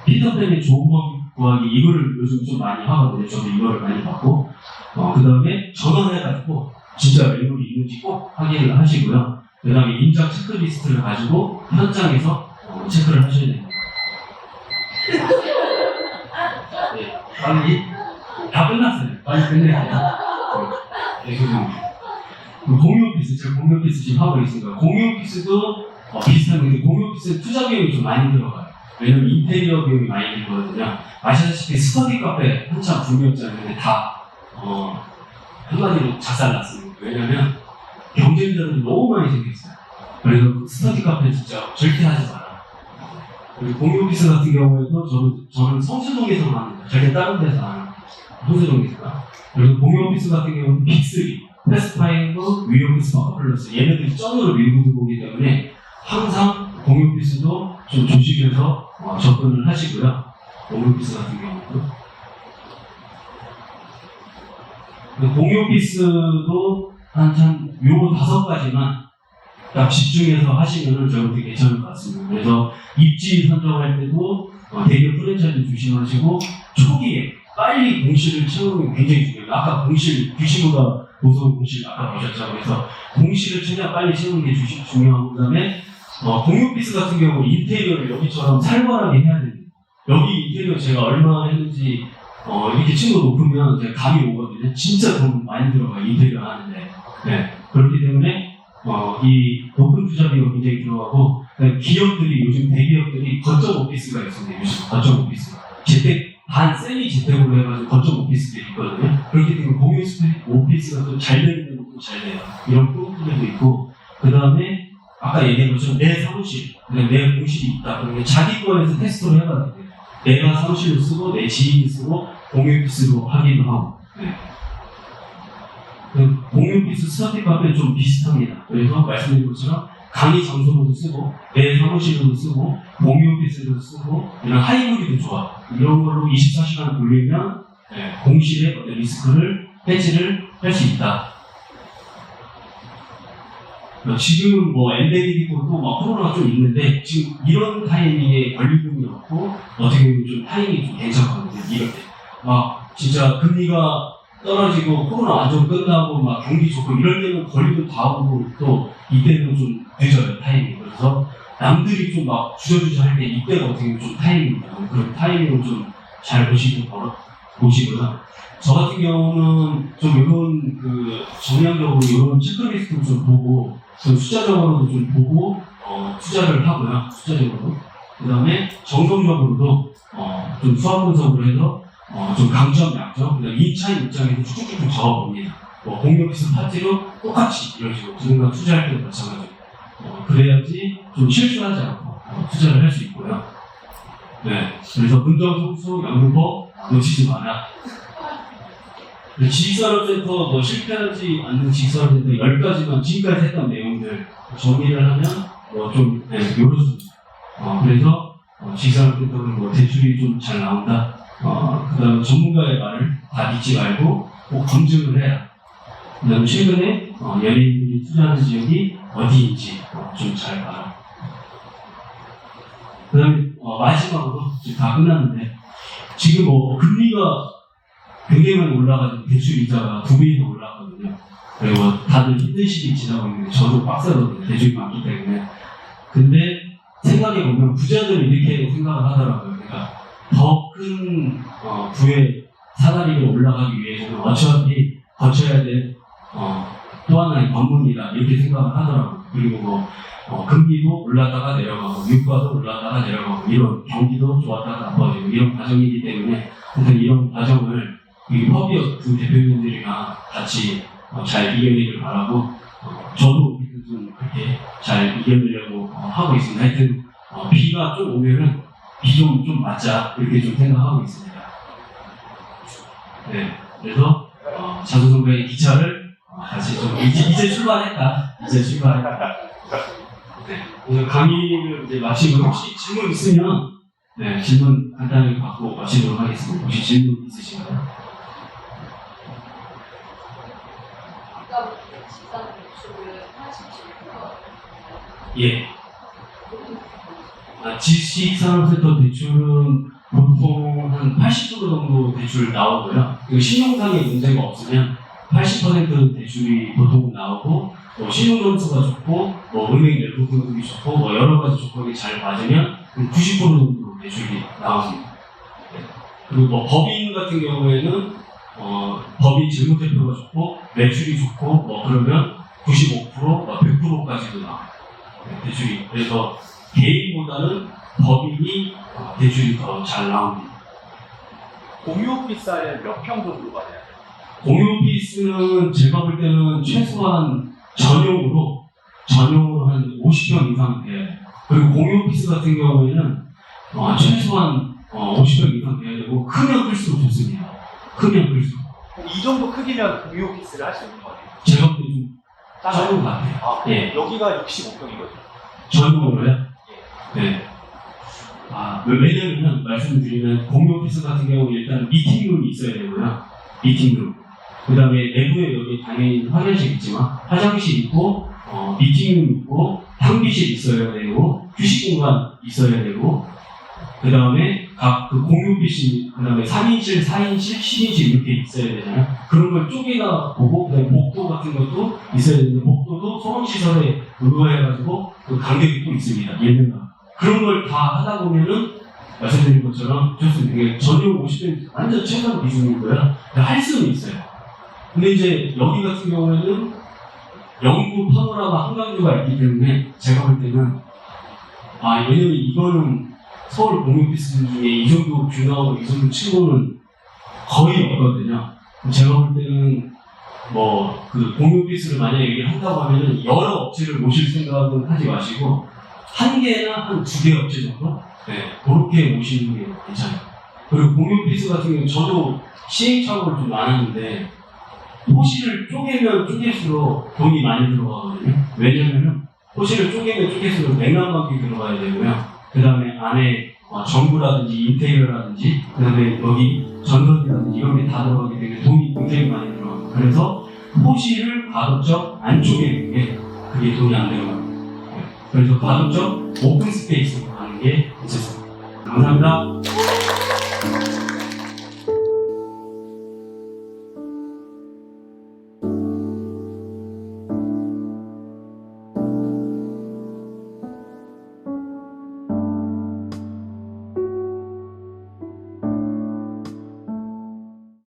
피터팬의 좋은 법 구하기 이거를 요즘 좀 많이 하거든요. 저도 이거를 많이 받고 그 다음에 전화해가지고 진짜 매물이 있는지 꼭 확인을 하시고요. 그 다음에 인적 체크리스트를 가지고 현장에서 체크를 하셔야 됩니다. 네, 빨리 다 끝났어요. 빨리 끝내야 돼요. 네, 공유 오피스, 제가 공유 오피스 지금 하고 있으니까 공유 오피스도 비슷한 건데 공유 오피스 투자 비용이 좀 많이 들어가요. 왜냐면 인테리어 비용이 많이 들거든요. 아시다시피 스터디 카페 한참 붐이었잖아요. 근데 다 한마디로 작살났습니다. 왜냐면 경쟁자들이 너무 많이 생겼어요. 그래서 스터디 카페 진짜 절대 하지 마라. 그리고 공유 오피스 같은 경우에도 저는 성수동에서만 합니다. 절대 다른 데서 안 합니다. 성수동에서. 그리고 공유 오피스 같은 경우는 빅3, 패스파인드, 위오피스, 파커플러스 얘네들이 쩐으로 밀고 들어오기 때문에 항상 공유 오피스도 좀 조심해서 접근을 하시고요. 공유 오피스 같은 경우도. 공유 오피스도 한참 요 5가지만 딱 집중해서 하시면 저한테 괜찮을 것 같습니다. 그래서 입지 선정할 때도 대기업 프랜차이즈 조심하시고 초기에 빨리 공실을 채우는 게 굉장히 중요해요. 아까 공실, 귀신보다 무서운 공실 아까 보셨죠. 그래서 공실을 최대한 빨리 채우는 게 중요하고 그다음에 공유 오피스 같은 경우 인테리어를 여기처럼 살벌하게 해야 됩니다. 여기 인테리어 제가 얼마 했는지 이렇게 친구 높으면 제가 감이 오거든요. 진짜 돈 많이 들어가요. 인테리어 하는데. 네. 그렇기 때문에 이 높은 투자비가 굉장히 들어가고 기업들이 요즘 대기업들이 거점 오피스가 있습니다. 요즘 거점 오피스. 재택 반 세미 재택으로 해가지고 거점 오피스들이 있거든요. 그렇기 때문에 공유 오피스가 또 잘 되는 것도 잘 돼요. 이런 프로그램도 있고 그 다음에 아까 얘기한 것처럼 내 사무실, 내 공실이 있다. 그러면 자기 거에서 테스트를 해봐야 돼요. 내가 사무실로 쓰고 내 지인이 쓰고 공유 오피스로 하기도 하고. 네. 공유 오피스 스타트 카페는 좀 비슷합니다. 그래서 말씀드린 것처럼 강의 장소로도 쓰고 내 사무실로도 쓰고 공유 오피스로도 쓰고 이런 하이브리드 조합 이런 걸로 24시간 돌리면 공실의 어떤 리스크를 해지를 할 수 있다. 지금 엔데믹이고 또 코로나가 좀 있는데 지금 이런 타이밍에 권리금이 없고 어떻게 보면 좀 타이밍이 좀 괜찮거든요. 이럴 때 진짜 금리가 떨어지고 코로나 완전 끝나고 막 경기 좋고 이럴 때는 걸리고 다 오고 또 이때는 좀 늦어요 타이밍이. 그래서 남들이 좀 막 주저주저 할 때 이때가 어떻게 보면 좀 타이밍입니다. 그런 타이밍을 좀 잘 보시고요. 저 같은 경우는 좀 이런 그 정량적으로 이런 체크리스트를 좀 보고 좀 숫자적으로도 좀 보고 투자를 하고요. 숫자적으로. 그 다음에 정성적으로도 좀 수학 분석을 해서 좀 강점, 약점, 그다음 2차 입장에서 쭉쭉쭉 적어봅니다. 공유오피스 파티로 똑같이 이런 식으로 누군가 투자할 때도 마찬가지고 그래야지 좀 실수하지 않고 투자를 할 수 있고요. 네, 그래서 분정성수, 양분법 놓치지 마라. 지식산업센터 뭐 실패하지 않는 지식산업센터 10가지만 지금까지 했던 내용들 정리를 하면 좀 요렇습니다. 그래서 지식산업센터는 뭐 대출이 좀 잘 나온다. 그 다음에 전문가의 말을 다 믿지 말고 꼭 검증을 해라. 그 다음에 최근에 연예인들이 투자하는 지역이 어디인지 좀 잘 봐라. 그 다음에 마지막으로 지금 다 끝났는데 지금 금리가 굉장히 많이 올라가지고 대출 이자가 2배 이상 올라갔거든요. 그리고 다들 힘든 시기 지나고 있는데 저도 빡세거든요. 대출이 많기 때문에. 근데 생각해보면 부자들은 이렇게 생각을 하더라고요. 그러니까 더 큰 부의 사다리로 올라가기 위해서는 어차피 거쳐야 될 또 하나의 관문이다 이렇게 생각을 하더라고요. 그리고 금리도 올랐다가 내려가고 유가도 올랐다가 내려가고 이런 경기도 좋았다가 나빠지고 이런 과정이기 때문에 하여튼 이런 과정을 이 협의업 두 대표님들이랑 같이 잘 이겨내길 바라고 저도 좀 그렇게 잘 이겨내려고 하고 있습니다. 하여튼 비가 좀 오면은 비 좀 맞자 이렇게 좀 생각하고 있습니다. 네, 그래서 자소선거의 기차를 같이 좀 이제 출발했다. 네, 오늘 강의를 이제 마치고 혹시 질문 있으면 네, 질문 간단히 받고 마치도록 하겠습니다. 혹시 질문 있으신가요? 아까부터 집단 대출을 하십시오. 예. 지식산업센터 대출은 보통 한 80% 정도 대출 나오고요. 신용상의 문제가 없으면 80% 대출이 보통 나오고 신용점수가 좋고 은행 내부 등급이 좋고 여러 가지 조건이 잘 맞으면 90% 정도 대출이 나옵니다. 그리고 법인 같은 경우에는 법인 재무제표가 좋고 매출이 좋고 그러면 95% 100%까지도 나와요. 대출이. 그래서 개인보다는 법인이 대출이 더 잘 나옵니다. 공유오피스 하려면 몇 평 정도 받아야 돼요? 공유오피스는 제가 볼 때는 최소한 전용으로 한 50평 이상 돼야 돼요. 그리고 공유오피스 같은 경우에는 최소한 50평 이상 돼야 되고 크면 클수록 좋습니다. 크면 클수록. 이 정도 크기면 공유오피스를 할 수 있는 거예요? 제가 볼 때 좀 작은 것 같아요. 예. 여기가 65평이거든요. 전용으로요? 네. 왜냐면 말씀을 드리면 공유오피스 같은 경우 일단 미팅룸이 있어야 되고요. 미팅룸. 그 다음에 내부에 여기 당연히 화장실 있지만 화장실 있고 미팅룸 있고 탕비실 있어야 되고 휴식 공간 있어야 되고 그 다음에 각 그 공유비실 그 다음에 3인실, 4인실, 10인실 이렇게 있어야 되잖아요. 그런 걸 쪼개가 보고 그 다음에 목도 같은 것도 있어야 되는데 목도도 소방시설에 의거해가지고 그 간격이 또 있습니다. 예능가 그런 걸 다 하다 보면은 말씀드린 것처럼 좋습니다. 이게 전용 50대 완전 최상 기준이고요. 할 수는 있어요. 근데 이제 여기 같은 경우에는 영구 파노라마 한강뷰가 있기 때문에 제가 볼 때는 왜냐면 이거는 서울 공유오피스 중에 이 정도 뷰 나오고 이 정도 치고는 거의 없거든요. 제가 볼 때는 그 공유오피스를 만약에 한다고 하면은 여러 업체를 모실 생각은 하지 마시고 한 개나 한 2개 업체 정도? 네, 그렇게 모시는 게 괜찮아요. 그리고 공유오피스 같은 경우는 저도 시행착오를 좀 많았는데 호실을 쪼개면 쪼갤수록 돈이 많이 들어가거든요. 왜냐면은 호실을 쪼개면 쪼갤수록 냉난방기 들어가야 되고요. 그 다음에 안에 전구라든지 인테리어라든지 그 다음에 여기 전선이라든지 이런 게 다 들어가기 때문에 돈이 굉장히 많이 들어가요. 그래서 호실을 가급적 안 쪼개는 게 그게 돈이 안 들어가요. 그래서 가급적 오픈 스페이스로 가는 게 괜찮습니다. 감사합니다.